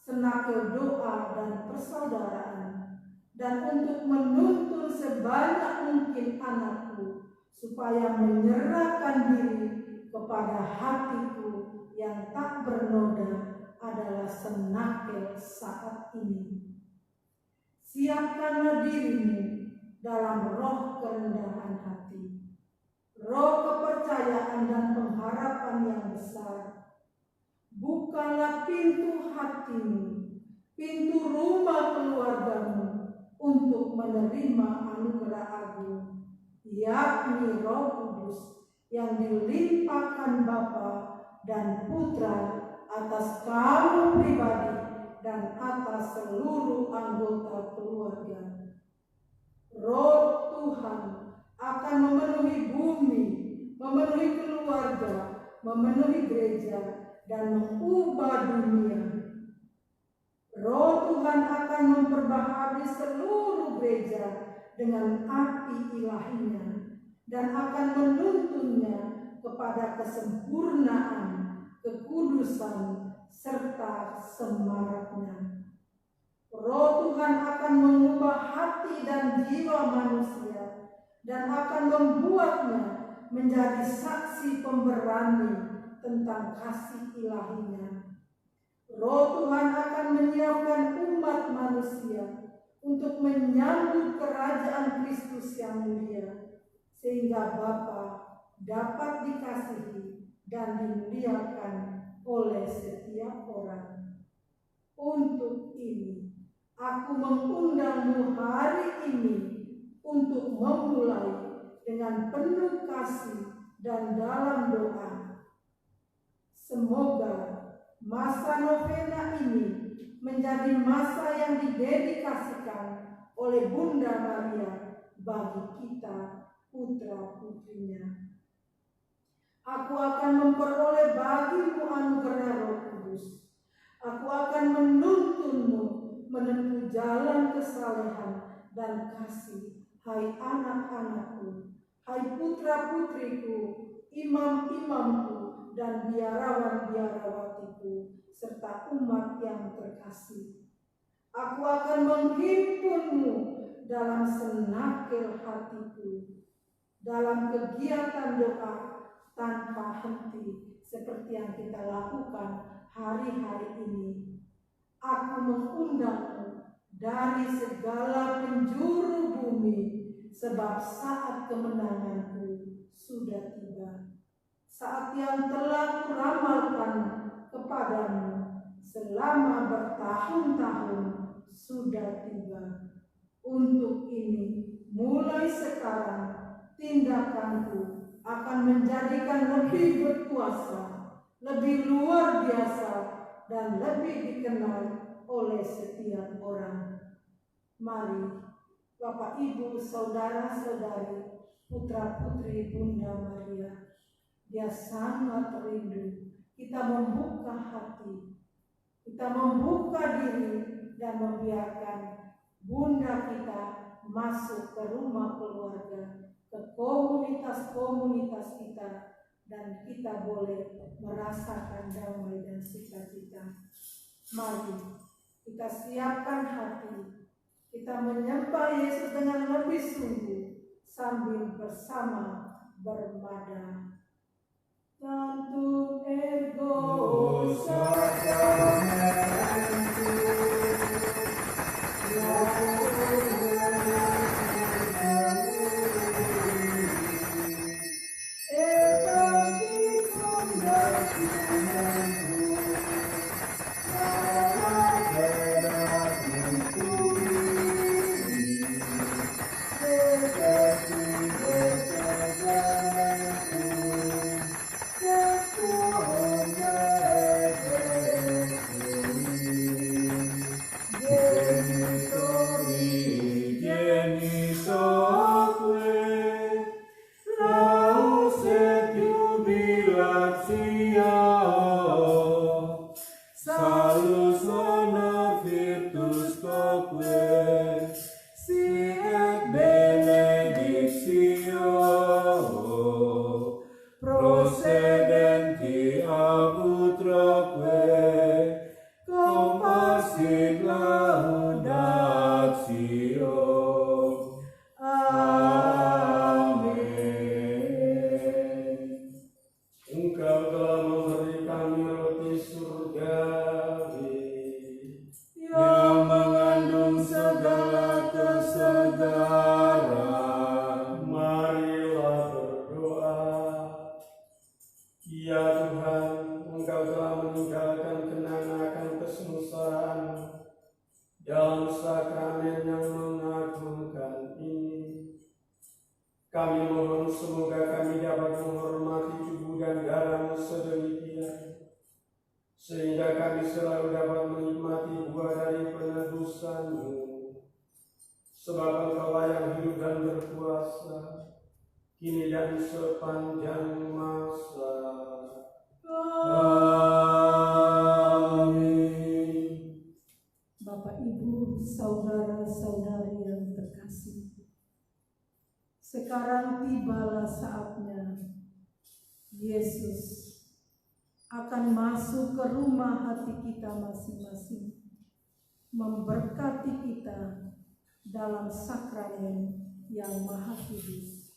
senakel doa dan persaudaraan, dan untuk menuntun sebanyak mungkin anakku supaya menyerahkan diri kepada hatiku yang tak bernoda adalah senakel saat ini. Siapkanlah dirimu dalam roh kerendahan hati, roh kepercayaan dan pengharapan yang besar. Bukalah pintu hatimu, pintu rumah keluargamu untuk menerima anugerah agung, yakni Roh Kudus yang dilimpahkan Bapa dan Putra atas kamu pribadi dan atas seluruh anggota keluarga. Roh Tuhan akan memenuhi bumi, memenuhi keluarga, memenuhi gereja, dan mengubah dunia. Roh Tuhan akan memperbaharui seluruh gereja dengan api ilahinya dan akan menuntunnya kepada kesempurnaan, kekudusan, serta semaraknya. Roh Tuhan akan mengubah hati dan jiwa manusia dan akan membuatnya menjadi saksi pemberani tentang kasih ilahinya. Roh Tuhan akan menyiapkan umat manusia untuk menyambut kerajaan Kristus yang mulia, sehingga Bapa dapat dikasihi dan dimuliakan oleh setiap orang. Untuk ini, aku mengundangmu hari ini untuk memulai dengan penuh kasih dan dalam doa. Semoga masa novena ini menjadi masa yang didedikasikan oleh Bunda Maria bagi kita putra-putrinya. Aku akan memperoleh bagimu anugerah Roh Kudus. Aku akan menuntunmu menempuh jalan kesalehan dan kasih, hai anak-anakku, hai putra-putriku, imam-imamku, dan biarawan-biarawatiku, serta umat yang terkasih. Aku akan menghimpunmu dalam senakel hatiku, dalam kegiatan doa tanpa henti, seperti yang kita lakukan hari-hari ini. Aku mengundangmu dari segala penjuru bumi, sebab saat kemenanganku sudah tiba. Saat yang telah kuramalkan kepadamu selama bertahun-tahun sudah tiba. Untuk ini, mulai sekarang tindakanku akan menjadikan lebih berkuasa, lebih luar biasa, dan lebih dikenal oleh setiap orang. Mari, Bapak, Ibu, saudara-saudari, putra-putri Bunda Maria, dia sangat rindu kita membuka hati, kita membuka diri dan membiarkan Bunda kita masuk ke rumah keluarga, ke komunitas-komunitas kita, dan kita boleh merasakan damai dan sukacita. Mari kita siapkan hati, kita menyembah Yesus dengan lebih sungguh sambil bersama bermada. Tantum ergo sacramentum, Engkau telah memberi kami roti surga dalam sakramen yang mengagumkan ini. Kami mohon semoga kami dapat menghormati tubuh dan darah-Mu sedemikian, sehingga kami selalu dapat menikmati buah dari penebusan-Mu. Sebab Engkau yang hidup dan berkuasa, kini dan sepanjang masa. Amin. Bapak, Ibu, saudara-saudari yang terkasih, sekarang tibalah saatnya Yesus akan masuk ke rumah hati kita masing-masing, memberkati kita dalam sakramen yang Maha Kudus.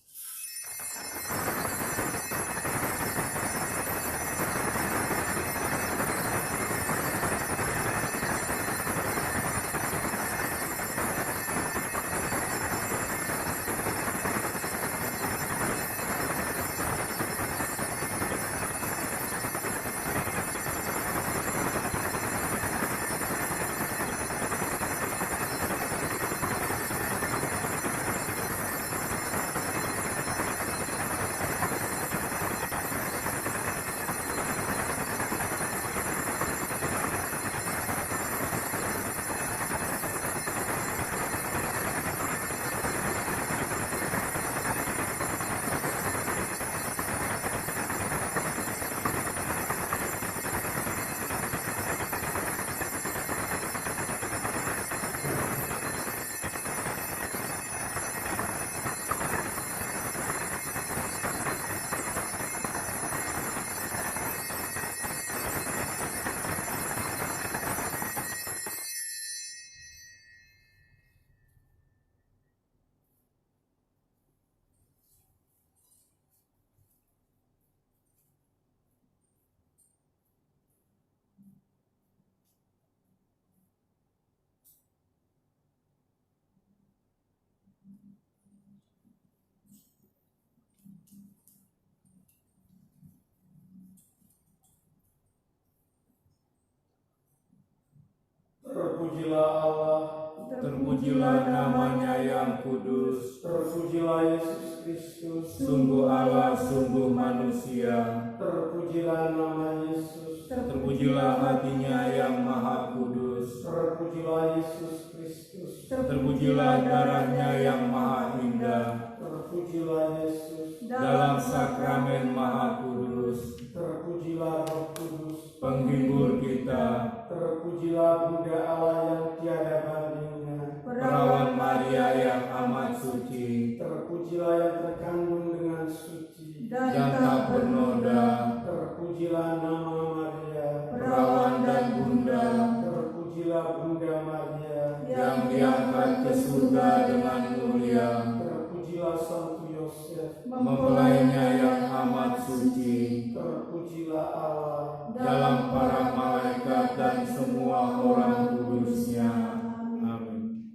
Terpujilah Allah, Terpujilah namanya yang kudus. terpujilah Yesus Kristus, Sungguh Allah, sungguh manusia. terpujilah nama Yesus, Terpujilah hatinya yang maha kudus. terpujilah Yesus Kristus, Terpujilah darahnya yang maha indah. terpujilah Yesus, Dalam sakramen maha kudus, terpujilah Roh Kudus, penghibur kita. terpujilah Bunda Allah yang tiada bandingnya, Perawan Maria yang amat suci terpujilah yang terkandung dengan suci, dan tak bernoda. terpujilah nama Maria, Perawan dan bunda terpujilah Bunda Maria, yang diangkat ke surga dengan mulia. terpujilah Santo Yosef, Mempelainya yang amat suci. terpujilah Allah, Dalam para malaikat dan semua orang kudusnya. Amin.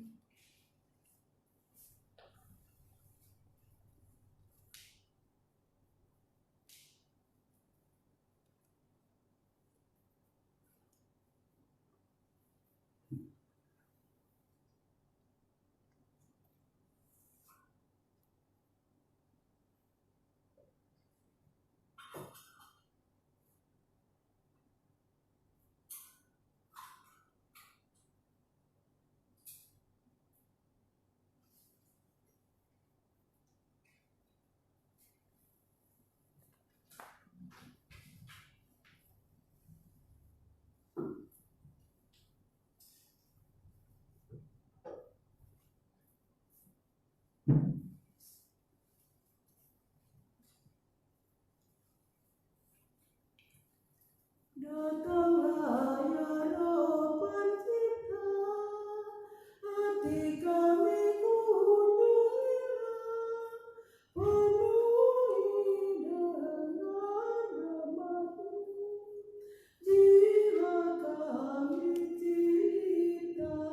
Datanglah ya Roh Pencipta, hati kami kunjungilah, penuhi dengan rahmat-Mu, jiwa kami ciptaan-Mu.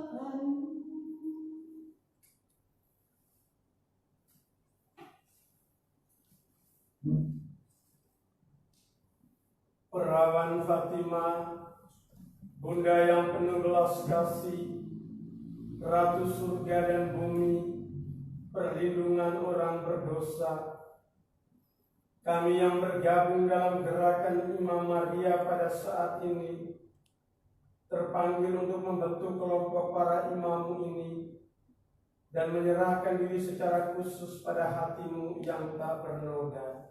Perawan Fatima, Bunda yang penuh belas kasih, Ratu surga dan bumi, perlindungan orang berdosa, kami yang bergabung dalam gerakan Imam Maria pada saat ini terpanggil untuk membentuk kelompok para imam ini dan menyerahkan diri secara khusus pada hatimu yang tak bernoda.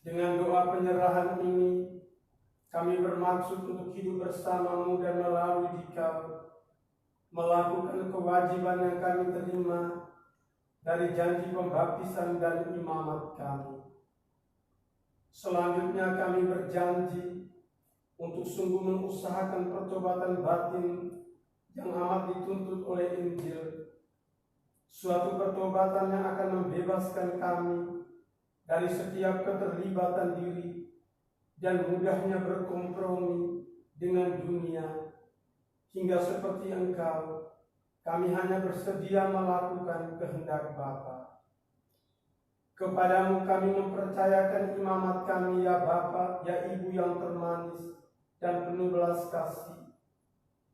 Dengan doa penyerahan ini, kami bermaksud untuk hidup bersamamu dan melalui dikau melakukan kewajiban yang kami terima dari janji pembaptisan dan imamat kami. Selanjutnya kami berjanji untuk sungguh mengusahakan pertobatan batin yang amat dituntut oleh Injil, suatu pertobatan yang akan membebaskan kami dari setiap keterlibatan diri dan mudahnya berkompromi dengan dunia, hingga seperti Engkau, kami hanya bersedia melakukan kehendak Bapa. Kepadamu kami mempercayakan imamat kami, ya Bapa, ya Ibu yang termanis dan penuh belas kasih,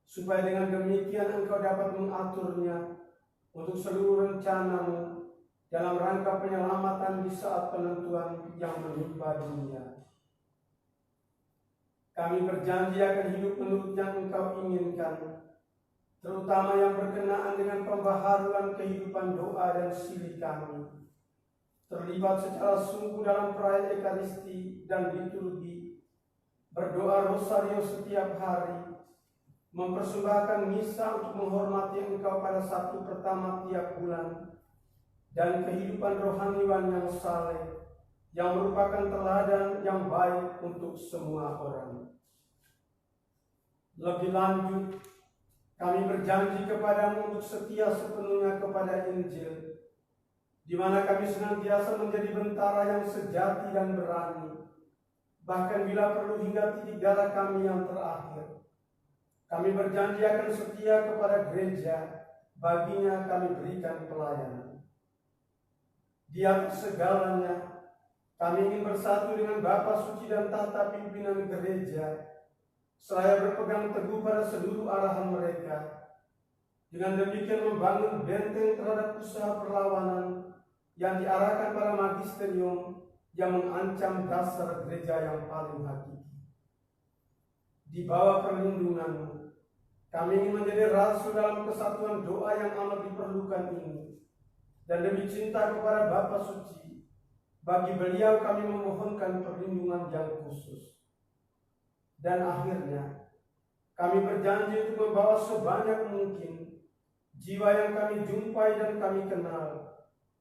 supaya dengan demikian Engkau dapat mengaturnya untuk seluruh rencanamu dalam rangka penyelamatan di saat penentuan yang menimpa dunia. Kami berjanji akan hidup menurut yang Engkau inginkan, terutama yang berkenaan dengan pembaharuan kehidupan doa dan silih kami, terlibat secara sungguh dalam perayaan Ekaristi dan liturgi, berdoa rosario setiap hari, mempersembahkan misa untuk menghormati Engkau pada Sabtu pertama tiap bulan, dan kehidupan rohaniwan yang saleh, yang merupakan teladan yang baik untuk semua orang. Lebih lanjut, kami berjanji kepadamu untuk setia sepenuhnya kepada Injil, di mana kami senantiasa menjadi bentara yang sejati dan berani, bahkan bila perlu hingga titik darah kami yang terakhir. Kami berjanji akan setia kepada gereja, baginya kami berikan pelayanan. Di atas segalanya, kami ingin bersatu dengan Bapa Suci dan tahta pimpinan gereja, seraya berpegang teguh pada seluruh arahan mereka. Dengan demikian membangun benteng terhadap usaha perlawanan yang diarahkan pada magisterium yang mengancam dasar gereja yang paling hakiki. Di bawah perlindunganmu, kami ingin menjadi rasul dalam kesatuan doa yang amat diperlukan ini. Dan demi cinta kepada Bapa Suci, bagi beliau kami memohonkan perlindungan yang khusus. Dan akhirnya, kami berjanji untuk membawa sebanyak mungkin jiwa yang kami jumpai dan kami kenal,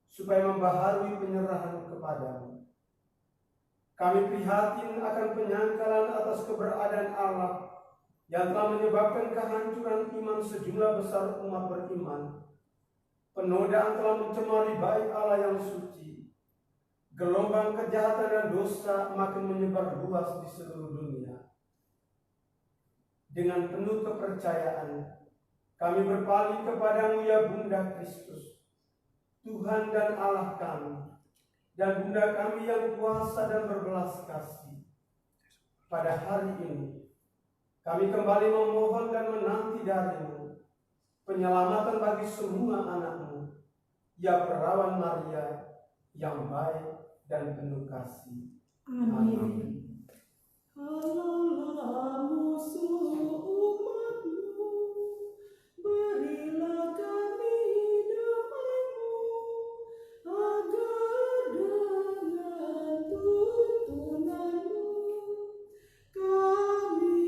supaya membaharui penyerahan kepadamu. Kami prihatin akan penyangkalan atas keberadaan Allah yang telah menyebabkan kehancuran iman sejumlah besar umat beriman. Penodaan telah mencemari bait Allah yang suci. Gelombang kejahatan dan dosa makin menyebar luas di seluruh dunia. Dengan penuh kepercayaan, kami berpaling kepadamu, ya Bunda Kristus, Tuhan dan Allah kami, dan Bunda kami yang kuasa dan berbelas kasih. Pada hari ini, kami kembali memohon dan menanti darimu penyelamatan bagi semua anakmu, ya Perawan Maria yang baik dan penuh kasih. Amin. Halallah musuh umatmu, berilah kami damai-Mu, agar dengan tuntunan-Mu kami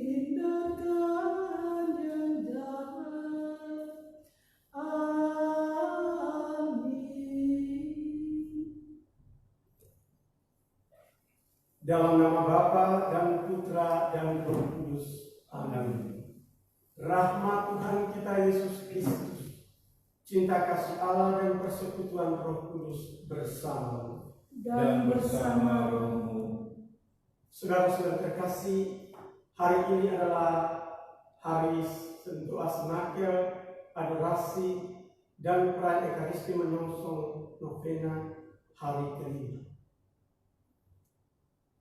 hindarkan yang jahat. Amin. Dalam nama Bapa dan Putra dan Roh Kudus. Amin. Rahmat Tuhan kita Yesus Kristus, cinta kasih Allah dan persekutuan Roh Kudus bersama dan bersama rohmu. Saudara-saudara terkasih, hari ini adalah hari Sentuh Asnakel, adorasi, dan perayaan Ekaristi menyongsong novena hari kelima.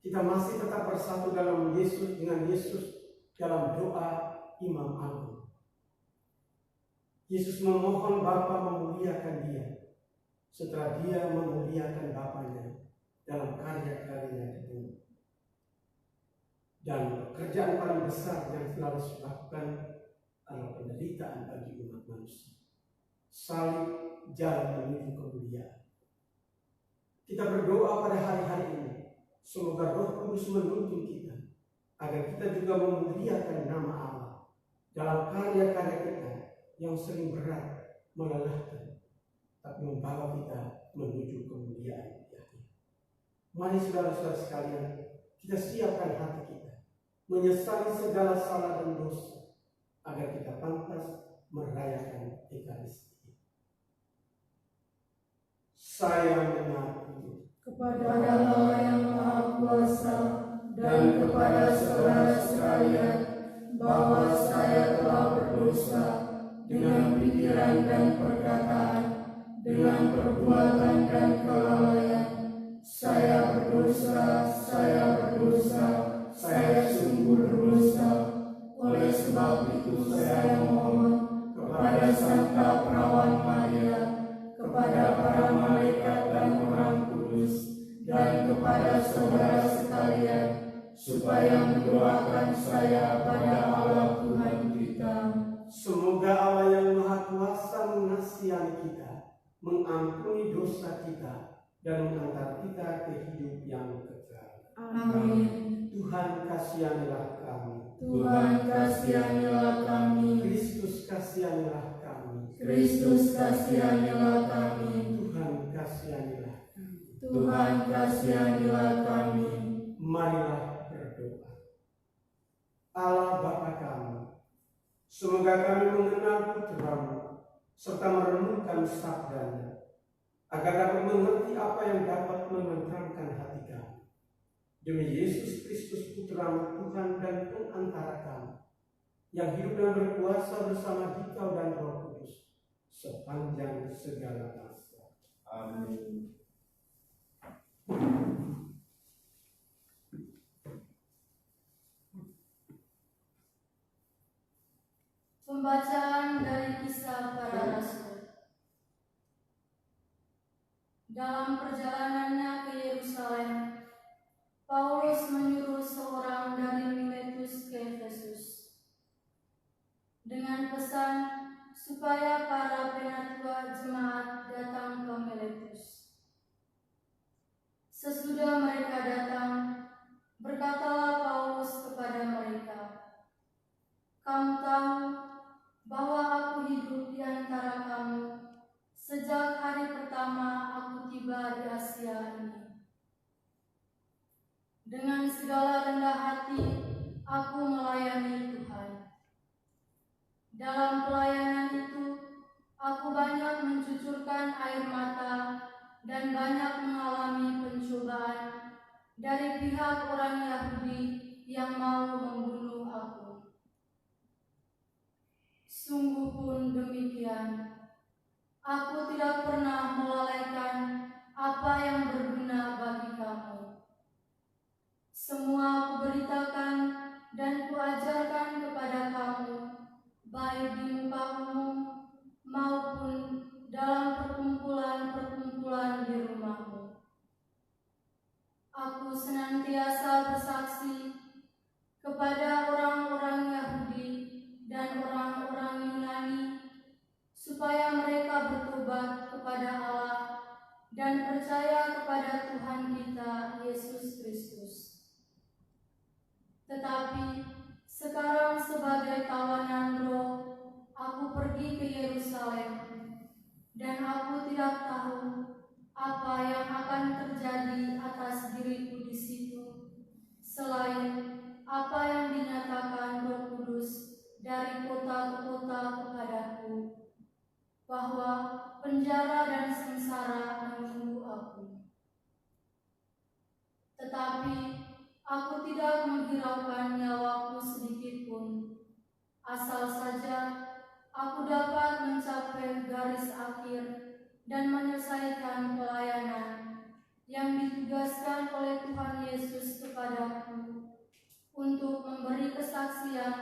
Kita masih tetap bersatu dalam Yesus, dengan Yesus dalam doa Imam Agung. Yesus memohon Bapa memuliakan dia setelah dia memuliakan Bapanya dalam karya-karyanya di bumi. Dan pekerjaan paling besar yang selalu dilakukan adalah penderitaan bagi umat manusia. Salib jalan menuju kemuliaan. Kita berdoa pada hari-hari ini, semoga Roh Kudus menuntun kita agar kita juga memuliakan nama Allah dalam karya-karya kita yang sering berat, melelahkan, tapi membawa kita menuju kemuliaan di akhir. Mari saudara-saudara sekalian, kita siapkan hati kita, menyesali segala salah dan dosa, agar kita pantas merayakan Ekaristi. Saya mengaku kepada Allah yang Maha Kuasa dan kepada saudara sekalian bahwa saya telah berdosa dengan pikiran dan perkataan, dengan perbuatan dan kelalaian. Saya berdosa, saya sungguh berdosa. Oleh sebab itu saya mohon kepada Santa Perawan Maria, kepada para malaikat dan orang kudus, dan kepada saudara sekalian, supaya mendoakan saya pada Allah Tuhan kita. semoga Allah yang Maha Kuasa mengasihani kita, mengampuni dosa kita, dan mengantar kita ke hidup yang kekal. Amin. Tuhan kasihanilah kami. Tuhan kasihanilah kami. Kristus kasihanilah kami. Kristus kasihanilah kami. Tuhan kasihanilah kami. Tuhan kasihanilah kami. Marilah berdoa. Allah Bapa kami, semoga kami mengenal Putra-Mu serta merenungkan sabda-Nya, agar dapat mengerti apa yang dapat menenteramkan hati kami. Demi Yesus Kristus Putra-Mu, Tuhan dan Pengantara kami, yang hidup dan berkuasa bersama Dikau dan Roh Kudus sepanjang segala masa. Amin. Pembacaan dari Kisah Para Rasul. Dalam perjalanannya ke Yerusalem, Paulus menyuruh seorang dari Miletus ke Efesus dengan pesan supaya para penatua jemaat datang ke Miletus. Sesudah mereka datang, berkatalah Paulus kepada mereka, "Kamu tahu bahwa aku hidup di antara kamu sejak hari pertama aku tiba di Asia ini. Dengan segala rendah hati aku melayani Tuhan. Dalam pelayanan itu aku banyak mencucurkan air mata dan banyak mengalami pencobaan dari pihak orang Yahudi yang mau membunuh aku. Sungguh pun demikian, aku tidak pernah melalaikan apa yang berguna bagi kamu. Semua kuberitakan dan kuajarkan kepada kamu, baik di muka umum maupun dalam perkumpulan-perkumpulan di rumahmu. Aku senantiasa bersaksi kepada orang-orang Yahudi dan orang-orang Yunani supaya mereka bertobat kepada Allah dan percaya kepada Tuhan kita Yesus Kristus. Tetapi sekarang sebagai tawanan roh, aku pergi ke Yerusalem, dan aku tidak tahu apa yang akan terjadi atas diriku di situ, selain apa yang dinyatakan Roh Kudus dari kota ke kota kepadaku, bahwa penjara dan sengsara menunggu aku. Tetapi aku tidak menghiraukan nyawaku sedikit pun, asal saja aku dapat mencapai garis akhir dan menyelesaikan pelayanan yang ditugaskan oleh Tuhan Yesus kepadaku untuk memberi kesaksian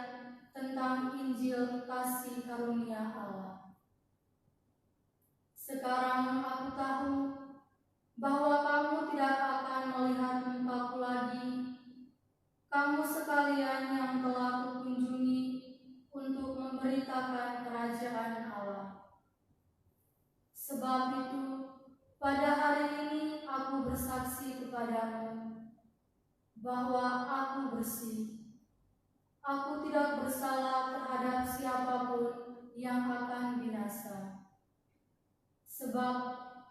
tentang Injil kasih karunia Allah. Sekarang aku tahu bahwa kamu tidak akan melihat mukaku lagi. Kamu sekalian yang telah kukunjungi untuk memberitakan kerajaan Allah. Sebab itu, pada hari ini aku bersaksi kepadamu bahwa aku bersih. Aku tidak bersalah terhadap siapapun yang akan binasa. Sebab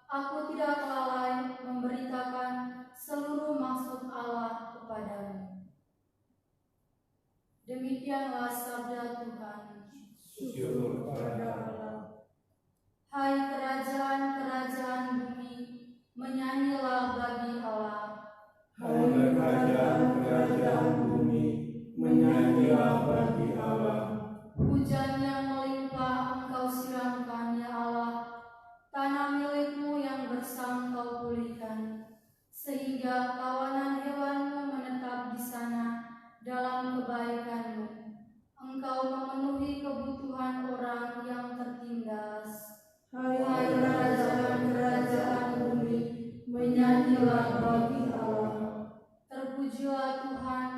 aku tidak lalai memberitakan seluruh maksud Allah kepadamu. Demikianlah sabda Tuhan. Syukur kepada Allah. Hai kerajaan-kerajaan bumi, menyanyilah bagi Allah. Hai kerajaan-kerajaan bumi, menyanyilah bagi Allah. Hujan yang melimpah engkau siramkan, ya Allah. Tanah milikmu yang gersang kau pulihkan, sehingga kawanan hewanmu menetap di sana dalam kebaikanmu. Engkau memenuhi kebutuhan orang yang tertindas. Hai kerajaan-kerajaan bumi, menyanyilah bagi Allah. Terpujilah Tuhan,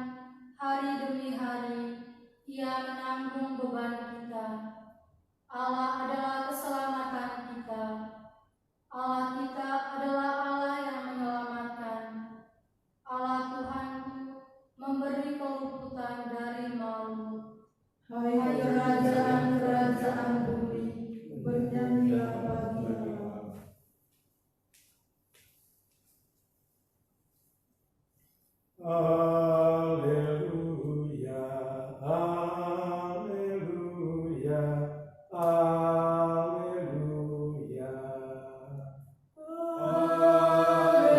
hari demi hari, Ia menanggung beban kita. Allah adalah keselamatan kita. Allah kita adalah Allah yang menyelamatkan. Allah Tuhanku memberi keluputan dari maut. Hai kerajaan-kerajaan bumi, bernyanyilah bagi Allah. Haleluya, haleluya, haleluya.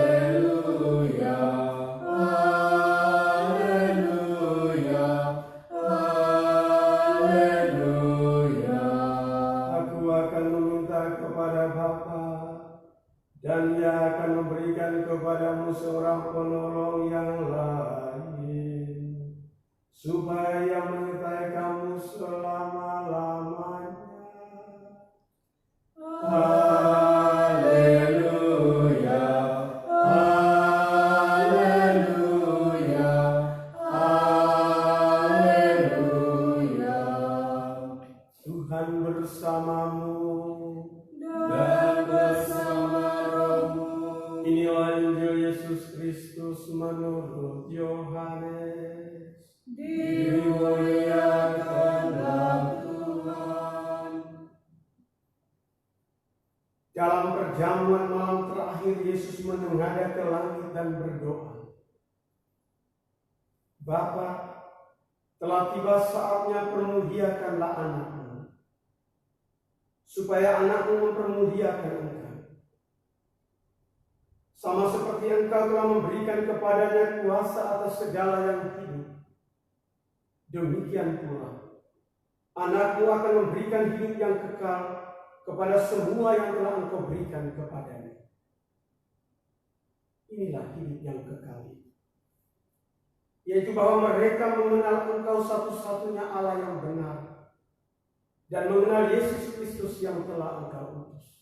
Haleluya, haleluya, haleluya. Aku akan meminta kepada Bapa, dan Ia akan memberikan kepadamu seorang penolong yang lain, supaya Ia menyertai kamu selama-lamanya. Haleluya, haleluya, haleluya. Tuhan bersamamu. Dan bersama rohmu. Inilah Injil Yesus Kristus menurut Yohanes. Dimuliakanlah Tuhan. Dalam perjamuan malam terakhir, Yesus menengadah ke langit dan berdoa. Bapa, telah tiba saatnya permuliakanlah anakmu, supaya anakmu mempermuliakan engkau. Sama seperti engkau telah memberikan kepadanya kuasa atas segala yang hidup, demikian pula anakmu akan memberikan hidup yang kekal kepada semua yang telah engkau berikan kepadanya. Inilah hidup yang kekal itu, yaitu bahwa mereka mengenal engkau satu-satunya Allah yang benar, dan mengenal Yesus Kristus yang telah engkau utus.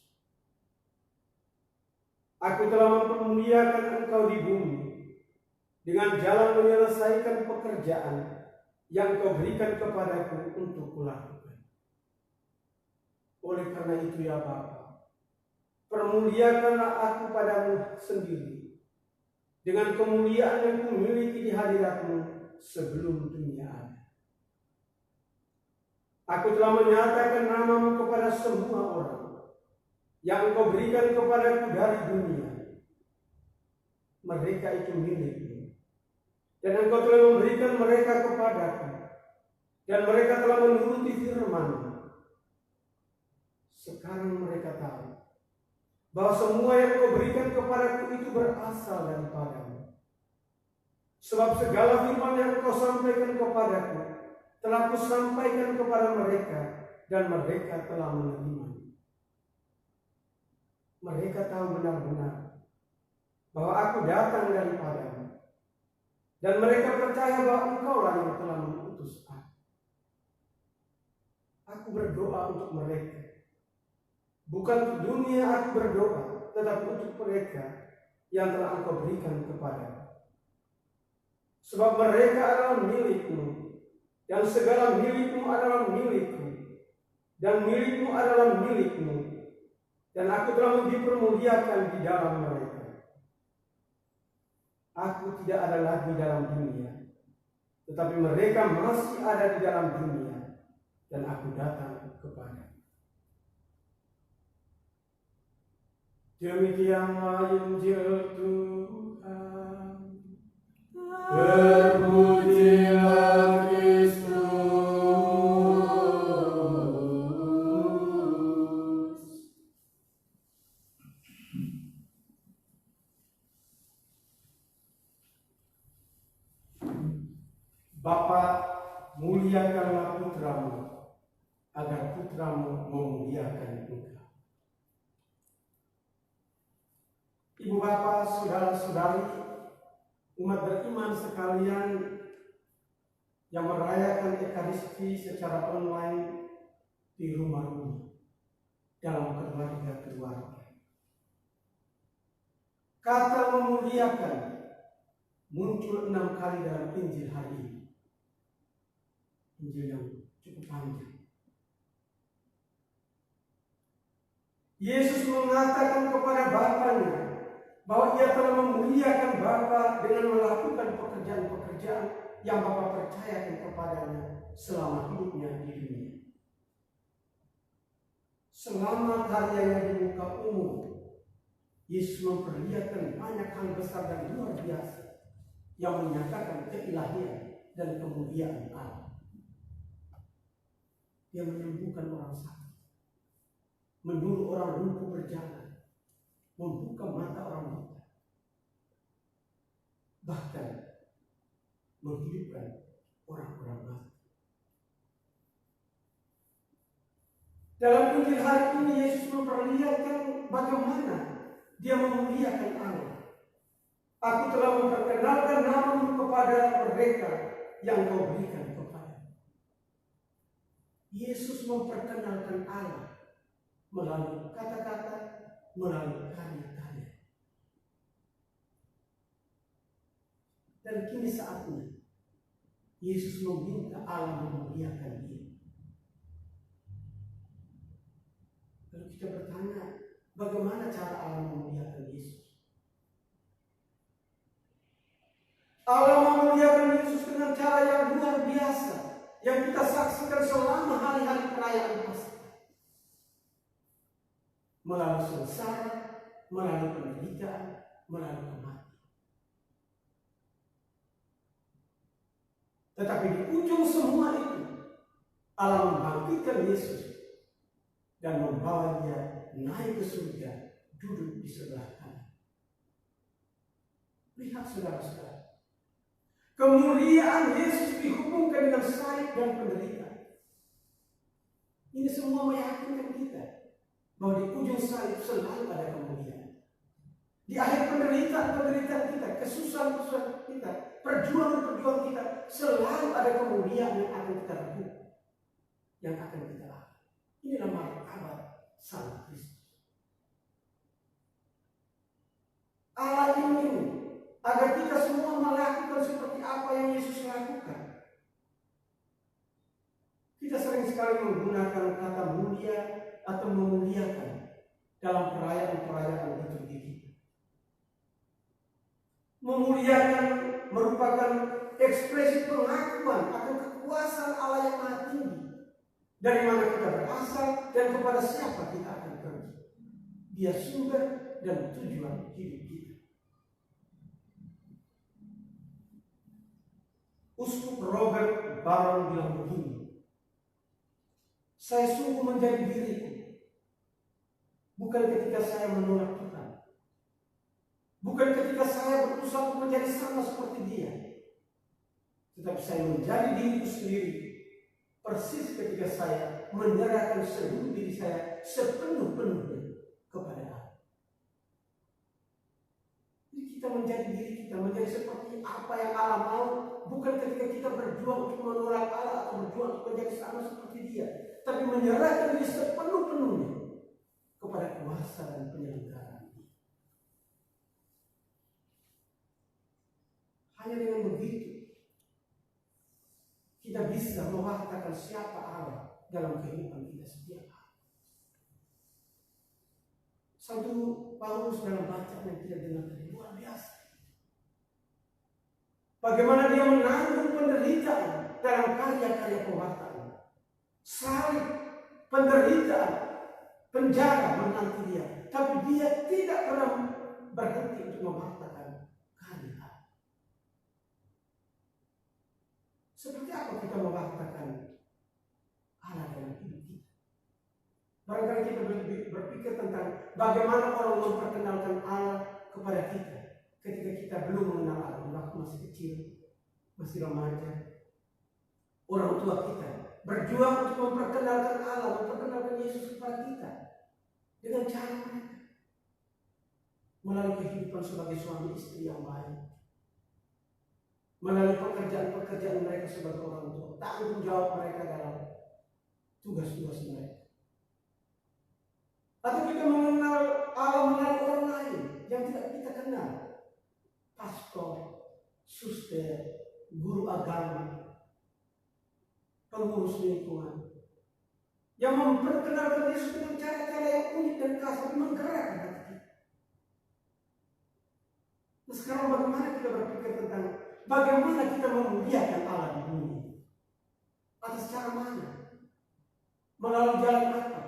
Aku telah mempermuliakan engkau di bumi dengan jalan menyelesaikan pekerjaan yang kau berikan kepadaku untuk kulakukan. Oleh karena itu ya Bapa, permuliakanlah aku padamu sendiri dengan kemuliaan yang kumiliki di hadiratmu sebelum dunia ada. Aku telah menyatakan namamu kepada semua orang yang engkau berikan kepadaku dari dunia. Mereka itu milikmu, dan engkau telah memberikan mereka kepadaku, dan mereka telah menuruti firman-Mu. Sekarang mereka tahu bahwa semua yang engkau berikan kepadaku itu berasal daripada-Mu. Sebab segala firman yang engkau sampaikan kepadaku telah kusampaikan kepada mereka, dan mereka telah menerima. Mereka tahu benar-benar bahwa aku datang daripada-Mu, dan mereka percaya bahwa Engkaulah yang telah mengutus aku. Aku berdoa untuk mereka, Bukan untuk dunia aku berdoa, tetapi untuk mereka yang telah Engkau berikan kepada. Sebab mereka adalah milik-Mu, dan segala milik-Mu adalah milik-Ku, dan milik-Mu adalah milik-Mu, dan aku telah dipermuliakan di dalam mereka. Aku tidak ada lagi dalam dunia, tetapi mereka masih ada di dalam dunia, dan aku datang kepada. Demikianlah Injil Tuhan. Terpujilah Kristus. Bapa, muliakanlah putramu, agar putramu memuliakan Engkau. Ibu bapak, saudara-saudari, umat beriman sekalian yang merayakan Ekaristi secara online di rumah-rumah, dalam keluarga-keluarga. Kata memuliakan muncul 6 kali dalam Injil hari ini. Injil yang cukup panjang. Yesus mengatakan kepada Bapanya bahwa Ia telah memuliakan Bapa dengan melakukan pekerjaan-pekerjaan yang Bapa percayakan kepadanya selama hidupnya di dunia. Selama karyanya di muka umum, Yesus memperlihatkan banyak hal besar dan luar biasa yang menyatakan keilahian dan kemuliaan Allah. Dia menyembuhkan orang sakit, menyuruh orang lumpuh berjalan, membuka mata orang buta, bahkan menghidupkan orang-orang mati. Dalam Injil hari ini Yesus memperlihatkan bagaimana Dia memuliakan Allah. Aku telah memperkenalkan nama-Mu kepada mereka yang Kau berikan kepada. Yesus memperkenalkan Allah melalui kata-kata, melalui karya-karya. Dan kini saatnya Yesus meminta Allah memuliakan Dia. Kalau kita bertanya, bagaimana cara Allah memuliakan Yesus? Allah memuliakan Yesus dengan cara yang luar biasa, yang kita saksikan selama hari-hari perayaan Paskah. Melalui sengsara, melalui penderitaan, melalui kematian. Tetapi di ujung semua itu, Allah membangkitkan Yesus dan membawa Dia naik ke surga, duduk di sebelah kanan. Lihat saudara-saudara, kemuliaan Yesus dihubungkan dengan salib dan penderitaan. Ini semua meyakinkan kita bahwa di ujung salib selalu ada kemuliaan. Di akhir penderitaan kita, kesusahan kita, perjuangan kita, selalu ada kemuliaan yang akan kita lakukan, yang akan kita lakukan. Inilah martabat Sang Kristus. Allah ingin agar kita semua melakukan seperti apa yang Yesus lakukan. Kita sering sekali menggunakan kata mulia atau memuliakan dalam perayaan-perayaan liturgi kita. Memuliakan merupakan ekspresi pengakuan akan kekuasaan Allah yang Maha Tinggi, dari mana kita berasal dan kepada siapa kita akan pergi. Dia sumber dan tujuan hidup kita. Uskup Robert Barron bilang begini, saya sungguh menjadi diriku, bukan ketika saya menolak Tuhan, bukan ketika saya berusaha untuk menjadi sama seperti Dia, tetapi saya menjadi diriku sendiri, persis ketika saya menyerahkan seluruh diri saya sepenuh-penuhnya kepada Allah. Jadi kita menjadi diri kita, menjadi seperti apa yang Allah mau, bukan ketika kita berjuang untuk menolak Allah atau berjuang untuk menjadi sama seperti Dia, tapi menyerahkan diri sepenuh-penuhnya kuasa dan penyelenggaraan. Hanya dengan begitu kita bisa mewartakan siapa Allah dalam kehidupan kita setiap hari. Satu Paulus dalam bacaan yang kita dengar tadi luar biasa. Bagaimana dia menanggung penderitaan dalam karya-karya pewartaan. Salib, penderitaan, penjara menanti dia. Tapi dia tidak pernah berhenti untuk mewartakan karya. Seperti apa kita mewartakan Allah dalam hidup kita? Barangkali kita berpikir tentang bagaimana orang memperkenalkan Allah kepada kita ketika kita belum mengenal Allah, waktu masih kecil, masih remaja. Orang tua kita berjuang untuk memperkenalkan Allah, memperkenalkan Yesus kepada kita dengan cara mereka, melalui kehidupan sebagai suami istri yang baik, melalui pekerjaan-pekerjaan mereka sebagai orang tua, tanggung jawab mereka dalam tugas-tugas mereka. Atau kita mengenal Allah melalui orang lain yang tidak kita kenal, pastor, suster, guru agama, pengurus lingkungan, yang memperkenalkan Yesus dengan cara-cara yang unik dan khas, tapi menggerakkan hati kita. Nah, sekarang bagaimana kita berpikir tentang bagaimana kita memuliakan Allah di bumi? Atas cara mana? Melalui jalan apa?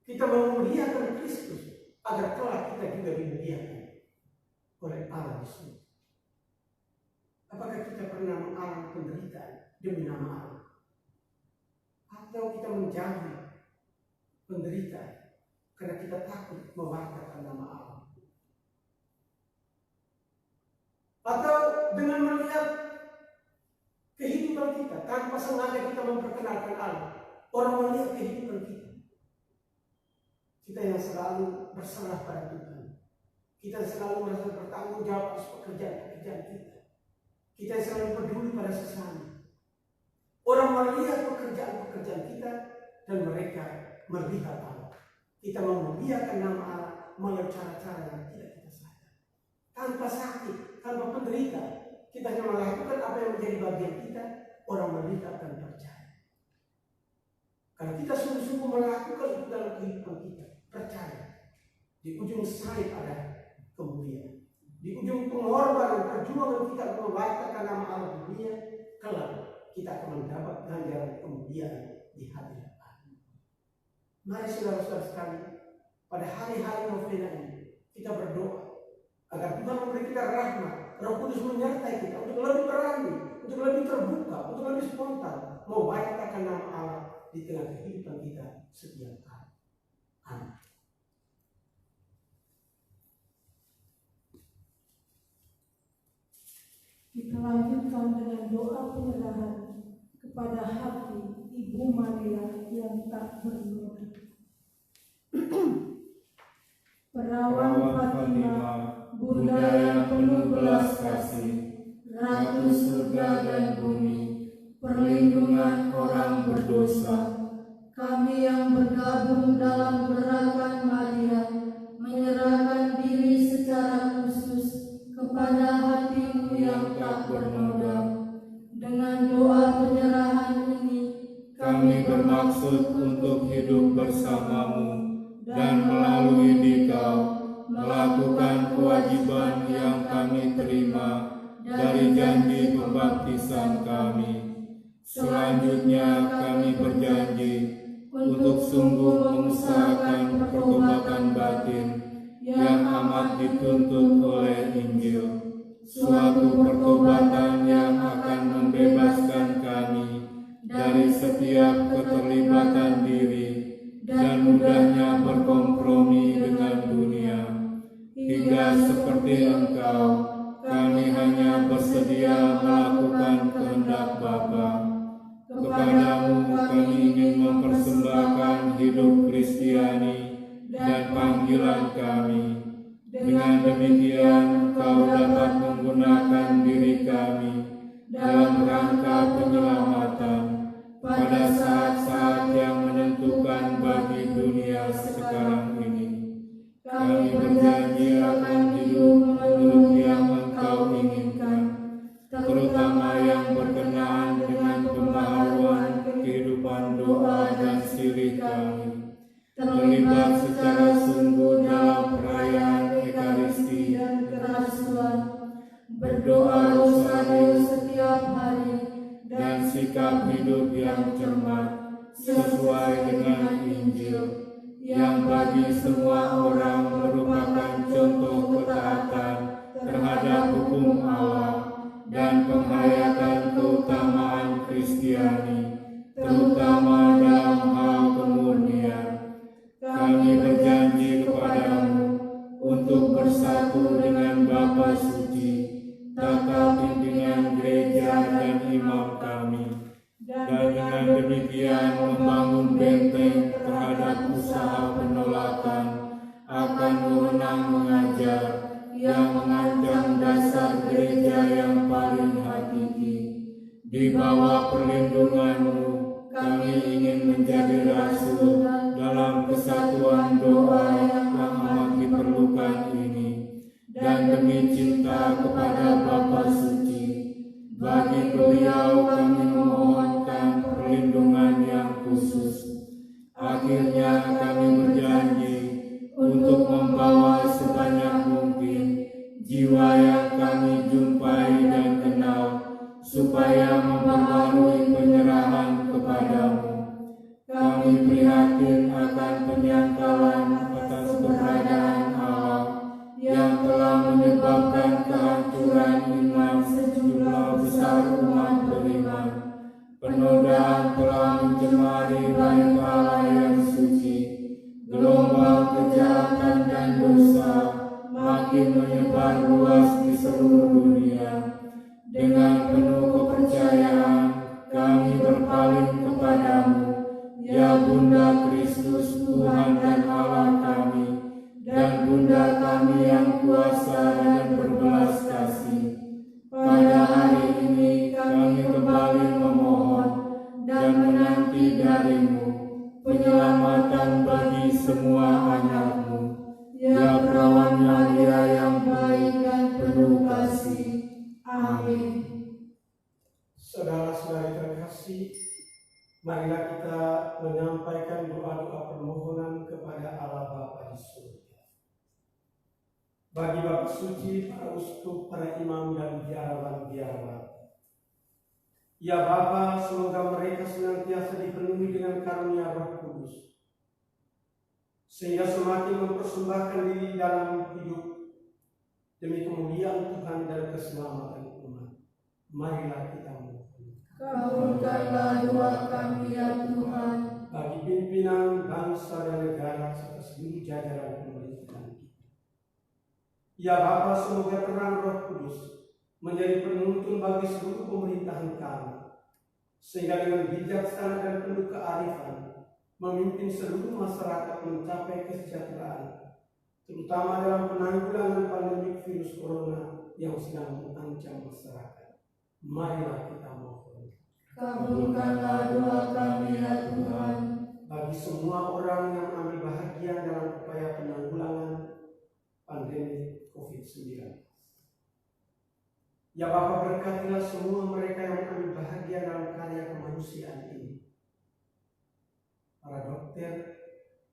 Kita memuliakan Kristus agar kelak kita juga dimuliakan oleh Allah di surga. Apakah kita pernah mengalami penderitaan demi nama Allah? Atau kita menjauhi penderitaan karena kita takut mewartakan nama Allah? Atau dengan melihat kehidupan kita tanpa sengaja kita memperkenalkan Allah, orang melihat kehidupan kita, kita yang selalu berserah pada Tuhan, kita selalu merasa bertanggung jawab atas pekerjaan-pekerjaan kita yang selalu peduli pada sesama. Orang melihat pekerjaan-pekerjaan kita dan mereka melihat Allah. Kita memuliakan nama Allah melalui cara-cara yang tidak kita sadar. Tanpa sakit, tanpa penderitaan, kita hanya melakukan apa yang menjadi bagian kita, orang melihat dan percaya. Kalau kita sungguh-sungguh melakukan itu dalam kehidupan kita, percaya, di ujung salib ada kemuliaan. Di ujung pengorbanan perjuangan kita untuk mewartakan nama Allah di dunia, kelak kita akan mendapat ganjaran kemuliaan di hadirat Allah. Mari saudara-saudara sekalian, pada hari-hari novena ini kita berdoa agar Tuhan memberi kita rahmat, Roh Kudus menyertai kita untuk lebih berani, untuk lebih terbuka, untuk lebih spontan mewartakan nama Allah di tengah kehidupan kita setiap hari. Amin. Kita lanjutkan dengan doa penyerahan kepada hati Ibu Maria yang tak bernoda. Perawan Fatima, Bunda yang penuh belas kasih, Ratu surga dan bumi, perlindungan orang berdosa, kami yang bergabung dalam gerakan Maria, menyerahkan diri secara khusus kepada hati-Mu yang tak bernoda. Dengan doa penyerahan ini, Kami bermaksud untuk hidup bersama-Mu dan melalui Dikau melakukan kewajiban yang kami terima dari janji pembaptisan kami. Selanjutnya kami berjanji untuk sungguh mengusahakan pertobatan batin yang amat dituntut oleh Injil, suatu pertobatan yang akan membebaskan kami dari setiap keterlibatan diri dan mudahnya berkompromi dengan dunia, hingga seperti Engkau, kami hanya bersedia melakukan kehendak Bapa. Kepadamu kami ingin mempersembahkan hidup Kristiani dan panggilan kami. Dengan demikian Engkau dapat menggunakan diri kami dalam rangka penyelamatan pada saat-saat yang menentukan bagi dunia sekarang ini. terlibat secara sungguh dalam perayaan Ekaristi dan kerasulan, berdoa rosario setiap hari, dan sikap hidup yang cermat sesuai dengan Injil, yang bagi semua orang merupakan contoh ketaatan terhadap hukum Allah dan penghayatan keutamaan Kristiani, terutama dalam hal kemurnian. Kami berjanji kepadamu untuk bersatu dengan Bapa Suci, tata pimpinan gereja dan imam kami, dan dengan demikian membangun benteng terhadap usaha penolakan akan wewenang mengajar yang mengancam dasar gereja yang paling hakiki. Di bawah perlindungan-Mu, kami ingin menjadi rasul dalam kesatuan doa yang amat diperlukan ini, dan demi cinta kepada Bapa Suci, bagi beliau kami memohonkan perlindungan yang khusus. Akhirnya kami berjanji untuk membawa sebanyak mungkin jiwa yang kami jumpai dan kenal, supaya memperbarui penyerahan kepadamu. Kami prihatin akan penyangkalan atas keberadaan Allah yang telah menyebabkan kehancuran iman sejumlah besar umat beriman. Penodaan telah mencemari bait Allah yang suci. Gelombang kejahatan dan dosa makin menyebar luas di seluruh dunia. Dengan penuh kepercayaan kami berpaling kepadamu, ya Bunda Kristus, Tuhan dan Allah kami, dan Bunda kami yang kuasa dan berbelas kasih. Pada hari ini kami kembali memohon dan menanti darimu penyelamatan bagi semua anak-Mu, ya Perawan Maria yang baik dan penuh kasih. Amin. Saudara-saudari terkasih, marilah kita menyampaikan doa-doa permohonan kepada Allah Bapa di surga. Bagi Bapa Suci, para uskup, para imam dan biarawan-biarawati. Ya Bapa, semoga mereka senantiasa dipenuhi dengan karunia Roh Kudus, sehingga semakin mempersembahkan diri dalam hidup demi kemuliaan Tuhan dan keselamatan umat. Marilah kita mohon. Kabulkanlah doa kami ya Tuhan. Bagi pimpinan bangsa dan negara serta seluruh jajaran pemerintahan kita. Ya Bapa, semoga terang Roh Kudus menjadi penuntun bagi seluruh pemerintahan kami, sehingga dengan bijaksana dan penuh kearifan memimpin seluruh masyarakat mencapai kesejahteraan, terutama dalam penanggulangan pandemi virus corona yang sedang mengancam masyarakat. Marilah kita mohon. Kabulkanlah doa kami ya Tuhan. Bagi semua orang yang ambil bahagia dalam upaya penanggulangan pandemi COVID-19. Ya Bapa, berkatilah semua mereka yang ambil bahagia dalam karya kemanusiaan ini. Para dokter,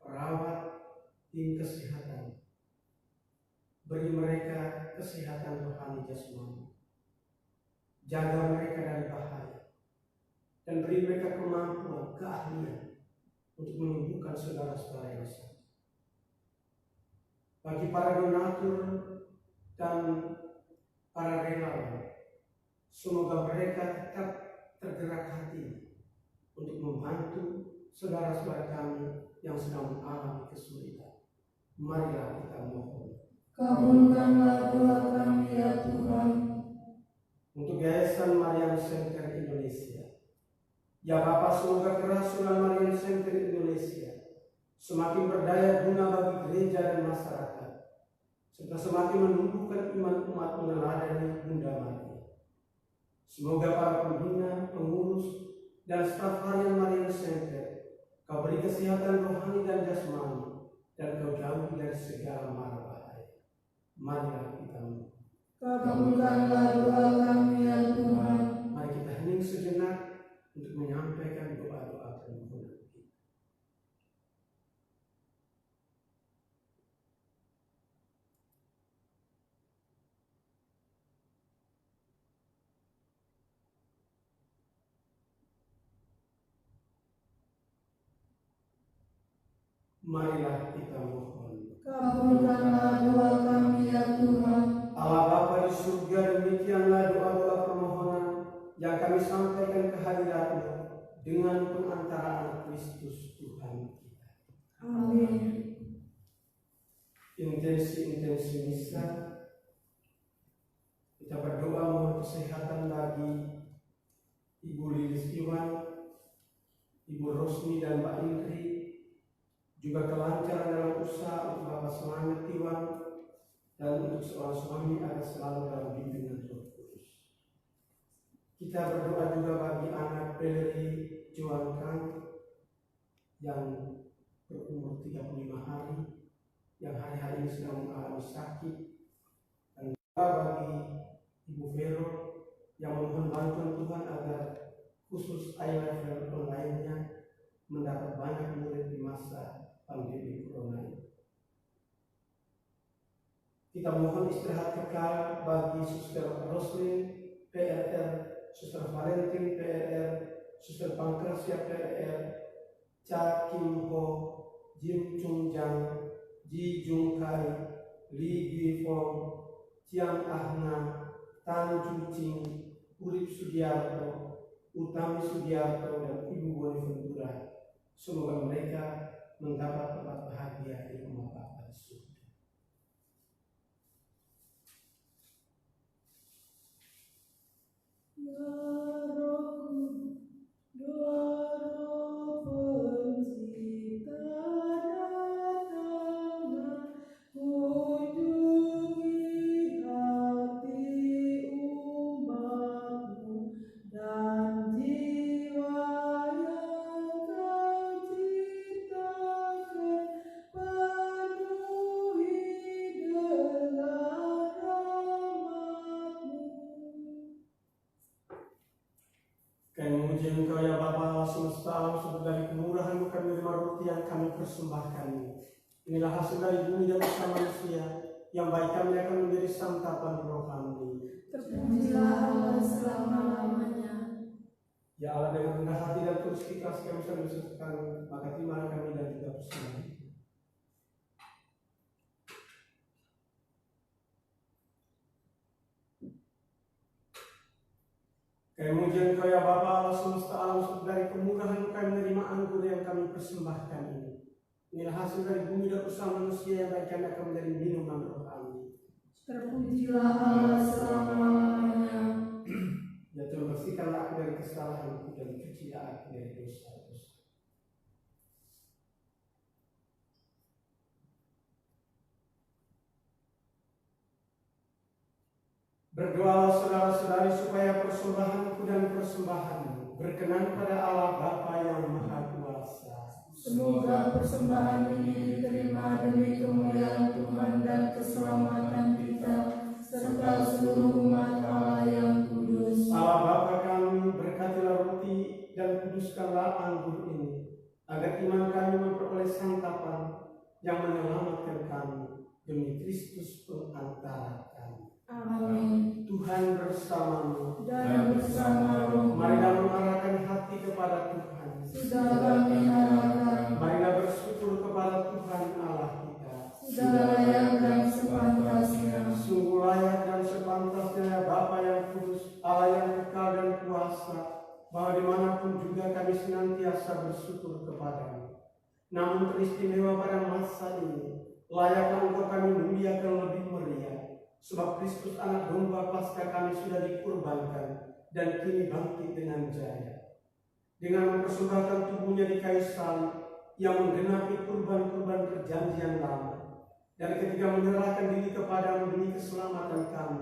perawat, tim kesehatan. Beri mereka kesehatan rohani jasmani. Jaga mereka dari bahaya. Dan beri mereka kemampuan, keahlian untuk menyembuhkan saudara-saudara yang sakit. Bagi para donatur dan para relawan, semoga mereka tetap tergerak hati untuk membantu saudara-saudara kami yang sedang mengalami kesulitan. Marilah kita mohon. Kabulkanlah doa kami ya Tuhan. Untuk Yayasan Marian Center Indonesia, ya Bapa, semoga kerasulan Marian Center Indonesia semakin berdaya guna bagi gereja dan masyarakat, serta semakin menumbuhkan iman umat meneladani Bunda Maria. Semoga para pembina, pengurus, dan staf harian Marian Center Kau beri kesehatan rohani dan jasmani, dan Kau jauhi dari segala mara bahaya. Marilah kita mohon. Kabulkanlah doa kami ya Tuhan. Mari kita hening sejenak untuk menyampaikan doa-doa permohonan kita. Marilah kita mohon. Kabulkanlah doa kami ya Tuhan. Allah Bapa di surga, demikianlah doa-doa permohonan yang kami sampaikan ke hadirat-Mu dengan pengantaraan Kristus Tuhan kita. Amin. Intensi misa, kita berdoa mohon kesehatan bagi Ibu Lilis Iwan, Ibu Rosmi dan Mbak Indri, juga kelancaran dalam usaha untuk Bapak Semangat Iwan, dan untuk seorang suami agar selalu dalam bimbingan Roh Kudus. Kita berdoa juga bagi anak Peleri Juan Kang yang berumur 35 hari, yang hari-hari ini sedang mengalami sakit, dan juga bagi Ibu Vero yang memohon bantuan Tuhan agar khusus iLevel online-nya mendapat banyak murid di masa pandemi corona ini. Kita mohon istirahat kekal bagi Suster Roslin PRR, Suster Valentin PRR, Suster Pankresia PRR, Cha Kim Ho, Jim Chung Jang, Ji Jung Kai, Li Gui Fong, Chiang Ahna, Tan Chu Ching, Urip Sudiarto, Utami Sudiarto, dan Ibu Boni Ventura. Semoga mereka mendapat tempat bahagia di rumah Bapa di surga. Kami memuji Engkau ya Bapa Allah semesta alam, sebab dari kemurahan-Mu kami menerima roti yang kami persembahkan ini. Inilah hasil dari bumi dan usaha manusia, yang baik kami akan menjadi santapan roh kami. Terpujilah Allah selama-lamanya. Ya Allah, dengan rendah hati dan tulus ikhlas kami selalu bersertakan, maka terimalah kami dan juga persembahan. Kami memuji Engkau ya Bapa Allah semesta alam, sebab dari kemurahan kami menerima anggur yang kami persembahkan ini. Inilah hasil dari bumi dan usaha manusia, yang baik kami akan menjadi minuman roh kami. Terpujilah Allah selama-lamanya. Ya Tuhan, bersihkanlah aku dari kesalahanku dan cucilah aku dari dosa-dosa. Berdoa saudara-saudari supaya persembahanku dan persembahanmu berkenan pada Allah Bapa yang Maha Kuasa. Semoga persembahan ini diterima demi kemuliaan Tuhan dan keselamatan kita serta seluruh umat Allah yang kudus. Allah Bapa kami, berkatilah roti dan kuduskanlah anggur ini, agar iman kami memperoleh santapan yang menyelamatkan kami demi Kristus pengantara kami. Amin. Tuhan bersamamu Dan bersama rohmu. Marilah mengarahkan hati kepada Tuhan. Sudah kami arahkan. Marilah bersyukur kepada Tuhan Allah kita. Sudah layak dan sepantasnya. Sungguh layak dan sepantasnya ya Bapa yang kudus, Allah yang kekal dan kuasa, bahwa dimanapun juga kami senantiasa bersyukur kepadamu. Namun teristimewa pada masa ini, layaklah Engkau kami muliakan lebih meriah, sebab Kristus anak domba Paskah kami sudah dikurbankan dan kini bangkit dengan jaya. Dengan mempersembahkan tubuhnya di kayu salib, yang menggenapi kurban-kurban perjanjian lama, dan ketika menyerahkan diri kepadamu demi keselamatan kami,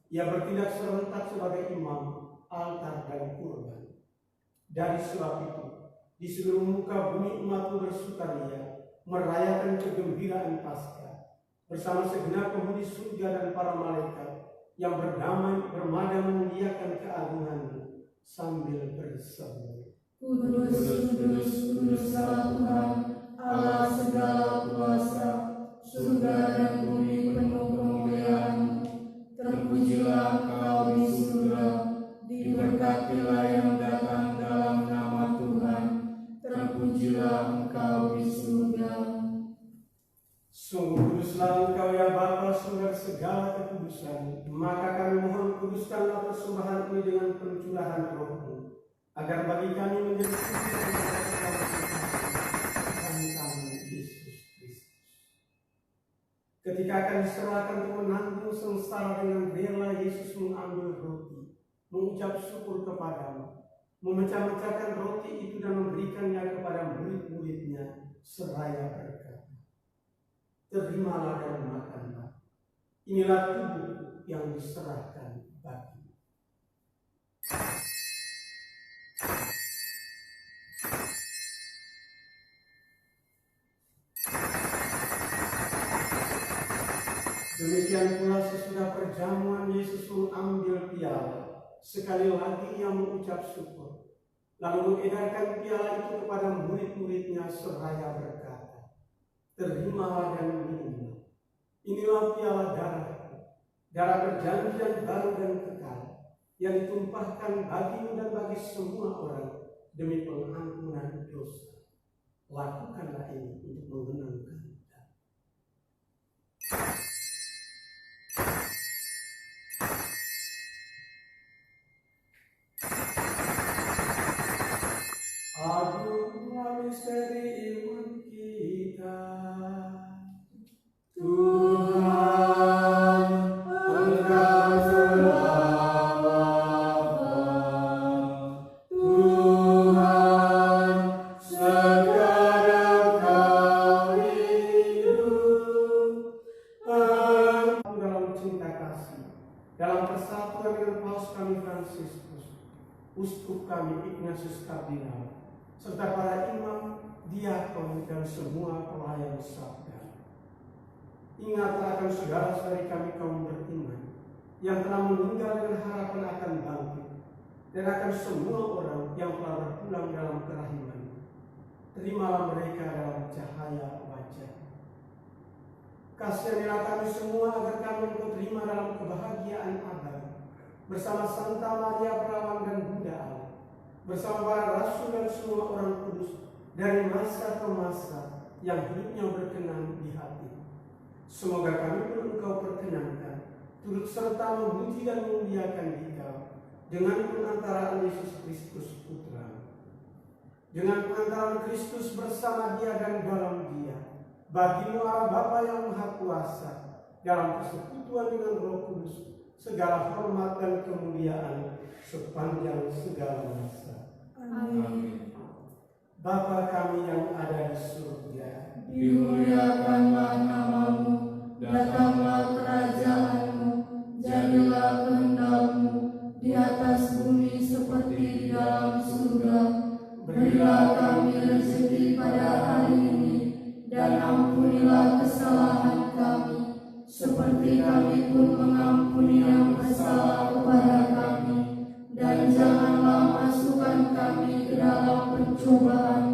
ia bertindak serentak sebagai imam, altar dan kurban. Dari sebab itu, di seluruh muka bumi umatmu bersukaria, merayakan kegembiraan Paskah, bersama segenap penghuni surga dan para malaikat yang berdamai bermada memuliakan keagungan-Mu sambil berseru, Kudus, kudus, kuduslah Tuhan, Allah segala kuasa, surga dan bumi penuh kemuliaan-Mu. Terpujilah Engkau di surga, diberkatilah yang datang dalam nama Tuhan. Terpujilah Engkau di surga. Sungguh kuduslah Engkau ya Bapa, sumber segala kekudusan. Maka kami mohon kuduskanlah persembahan ini dengan pencurahan Roh-Mu, agar bagi kami menjadi kami Yesus Kristus. Ketika akan diserahkan untuk menanggung sengsara dengan rela, Yesus mengambil roti, mengucap syukur kepadamu, memecah-mecahkan roti itu dan memberikannya kepada murid-muridnya seraya berkata, "Terimalah dan makanlah. Inilah tubuh yang diserahkan bagimu." Demikian pula sesudah perjamuan, Yesus mengambil piala. Sekali lagi ia mengucap syukur, lalu mengedarkan piala itu kepada murid-muridnya seraya berkata, "Terimalah dan minumlah. Inilah piala darahku, darah perjanjian baru dan kekal, yang ditumpahkan bagimu dan bagi semua orang demi pengampunan dosa. Lakukanlah ini untuk mengenangkan." Aduhlah misteri iman kita. Tuhan, Engkau telah wafat. Tuhan, sekarang Kau hidup. Dalam cinta kasih, dalam persatuan dengan Paus kami Fransiskus, Uskup kami Ignatius Kardinal, serta para imam, diakon, dan semua pelayan sabda. Ingatlah akan saudara-saudari kami kaum beriman yang telah meninggal dengan harapan akan bangkit, dan akan semua orang yang telah berpulang dalam kerahiman. Terimalah mereka dalam cahaya wajah. Kasihanilah kami semua agar kami engkau terima dalam kebahagiaan abadi bersama Santa Maria Perawan dan Bunda Allah, bersama para rasul dan semua orang kudus dari masa ke masa yang hidupnya berkenan di hati. Semoga kami pun engkau perkenankan turut serta memuji dan memuliakan Dikau dengan pengantaraan Yesus Kristus Putra, dengan pengantaraan Kristus bersama Dia dan dalam Dia, bagimu Allah Bapa yang Maha Kuasa, dalam persekutuan dengan Roh Kudus, segala hormat dan kemuliaan sepanjang segala masa. Amin. Bapa kami yang ada di surga, Dimuliakanlah namamu, datanglah kerajaanmu, jadilah kehendak-Mu di atas bumi seperti di dalam surga. Berilah kami rezeki pada hari ini, dan ampunilah kesalahan kami, seperti kami pun mengampuni yang bersalah kepada kami. Dan janganlah masukkan kami ke dalam pencobaan,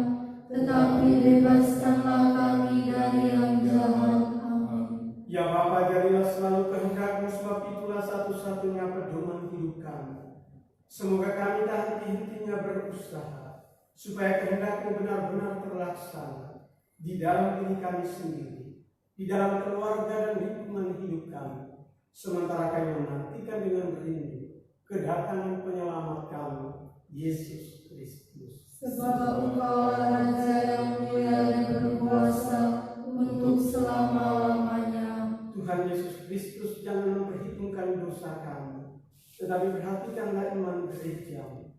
tetapi bebaskanlah kami dari yang jahat. Amin. Ya Bapa, jadilah selalu kehendak-Mu, sebab itulah satu-satunya pedoman hidup kami. Semoga kami tak henti-hentinya berusaha, supaya kehendak-Mu benar-benar terlaksana di dalam diri kami sendiri, di dalam keluarga dan lingkungan hidup kami, sementara kami menantikan dengan rindu kedatangan penyelamat kami, Yesus Kristus. Sebab Engkau Raja yang mulia dan berkuasa untuk selama-lamanya. Tuhan Yesus Kristus, jangan memperhitungkan dosa kami, tetapi perhatikanlah iman gereja-Mu,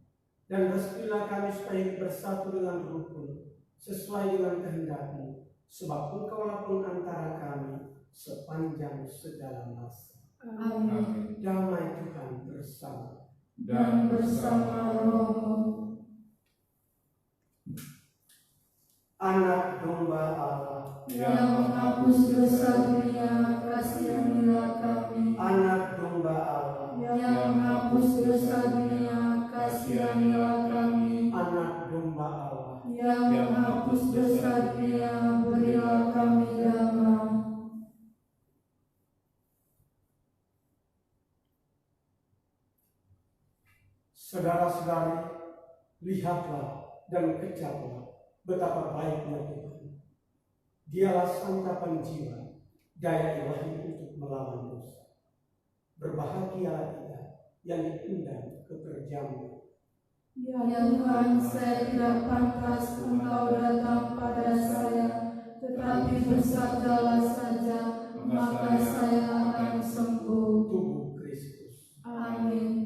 dan restuilah kami supaya bersatu dengan rukun, sesuai dengan kehendak-Mu, sebab Engkaulah pengantara kami sepanjang segala masa. Amin. Damai Tuhan bersama Dan bersama Roh-Mu. Anak domba Allah, Yang menghapus dosa dunia, kasihanilah kami. Anak domba Allah, Yang menghapus dosa dunia, kasihanilah kami. Anak domba Allah, Yang menghapus dosa dunia, berilah kami damai. Saudara-saudari, lihatlah dan kecaplah betapa baiknya Tuhan. Dialah santapan jiwa daya ilahi untuk melawan dosa. Berbahagia kita yang diundang ke perjamuan. Ya Tuhan, saya tidak pantas Engkau datang pada saya, tetapi bersabdalah saja, maka saya akan sembuh. Tubuh Kristus. Amin.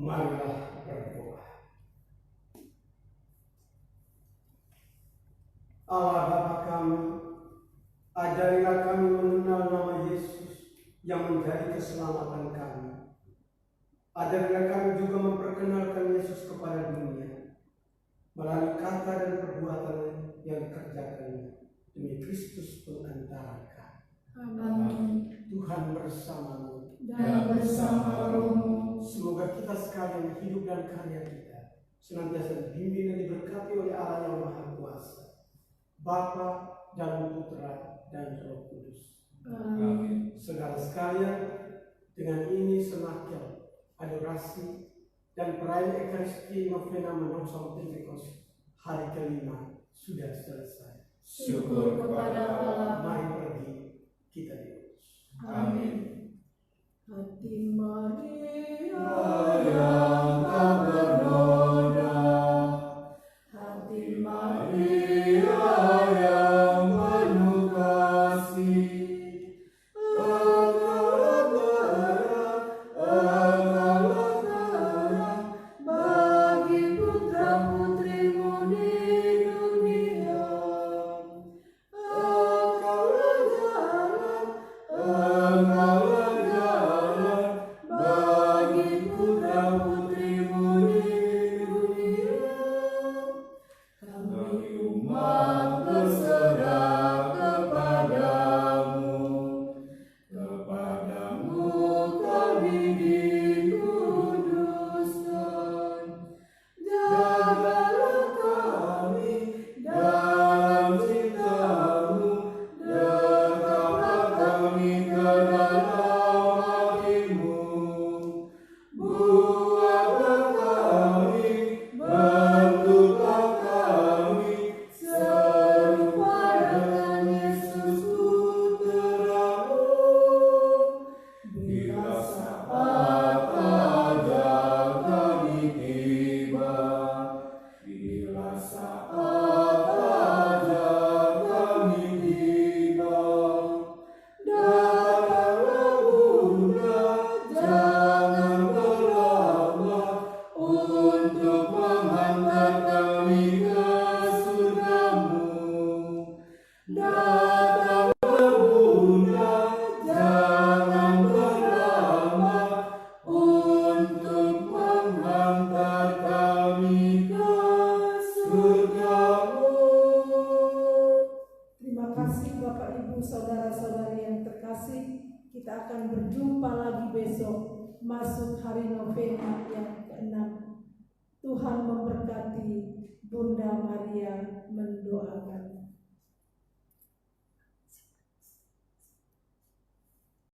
Marilah berdoa. Allah Bapa kami, ajarilah kami mengenal nama Yesus yang menjadi keselamatan kami. Ajarilah kami juga memperkenalkan Yesus kepada dunia melalui kata dan perbuatan yang dikerjakannya demi Kristus pengantara kami. Amin. Tuhan bersamamu Dan bersama rohmu. Semoga kita sekalian hidup dan karya kita senantiasa dibimbing dan diberkati oleh Allah yang Maha Kuasa, Bapa dan Putra dan Roh Kudus. Amin. Saudara sekalian, dengan ini semakin adorasi dan perayaan Ekaristi Novena Menosom Pentekost hari kelima sudah selesai. Syukur kepada Allah. Mari pergi kita diurus. Amin. Hati Maria yang tak bernoda, hati Maria yang penuh kasih, engkaulah terang bagi putra-putrimu di dunia. Engkaulah jalan, engkaulah jalan akan berjumpa lagi besok, masuk hari novena yang ke-6. Tuhan memberkati. Bunda Maria mendoakan.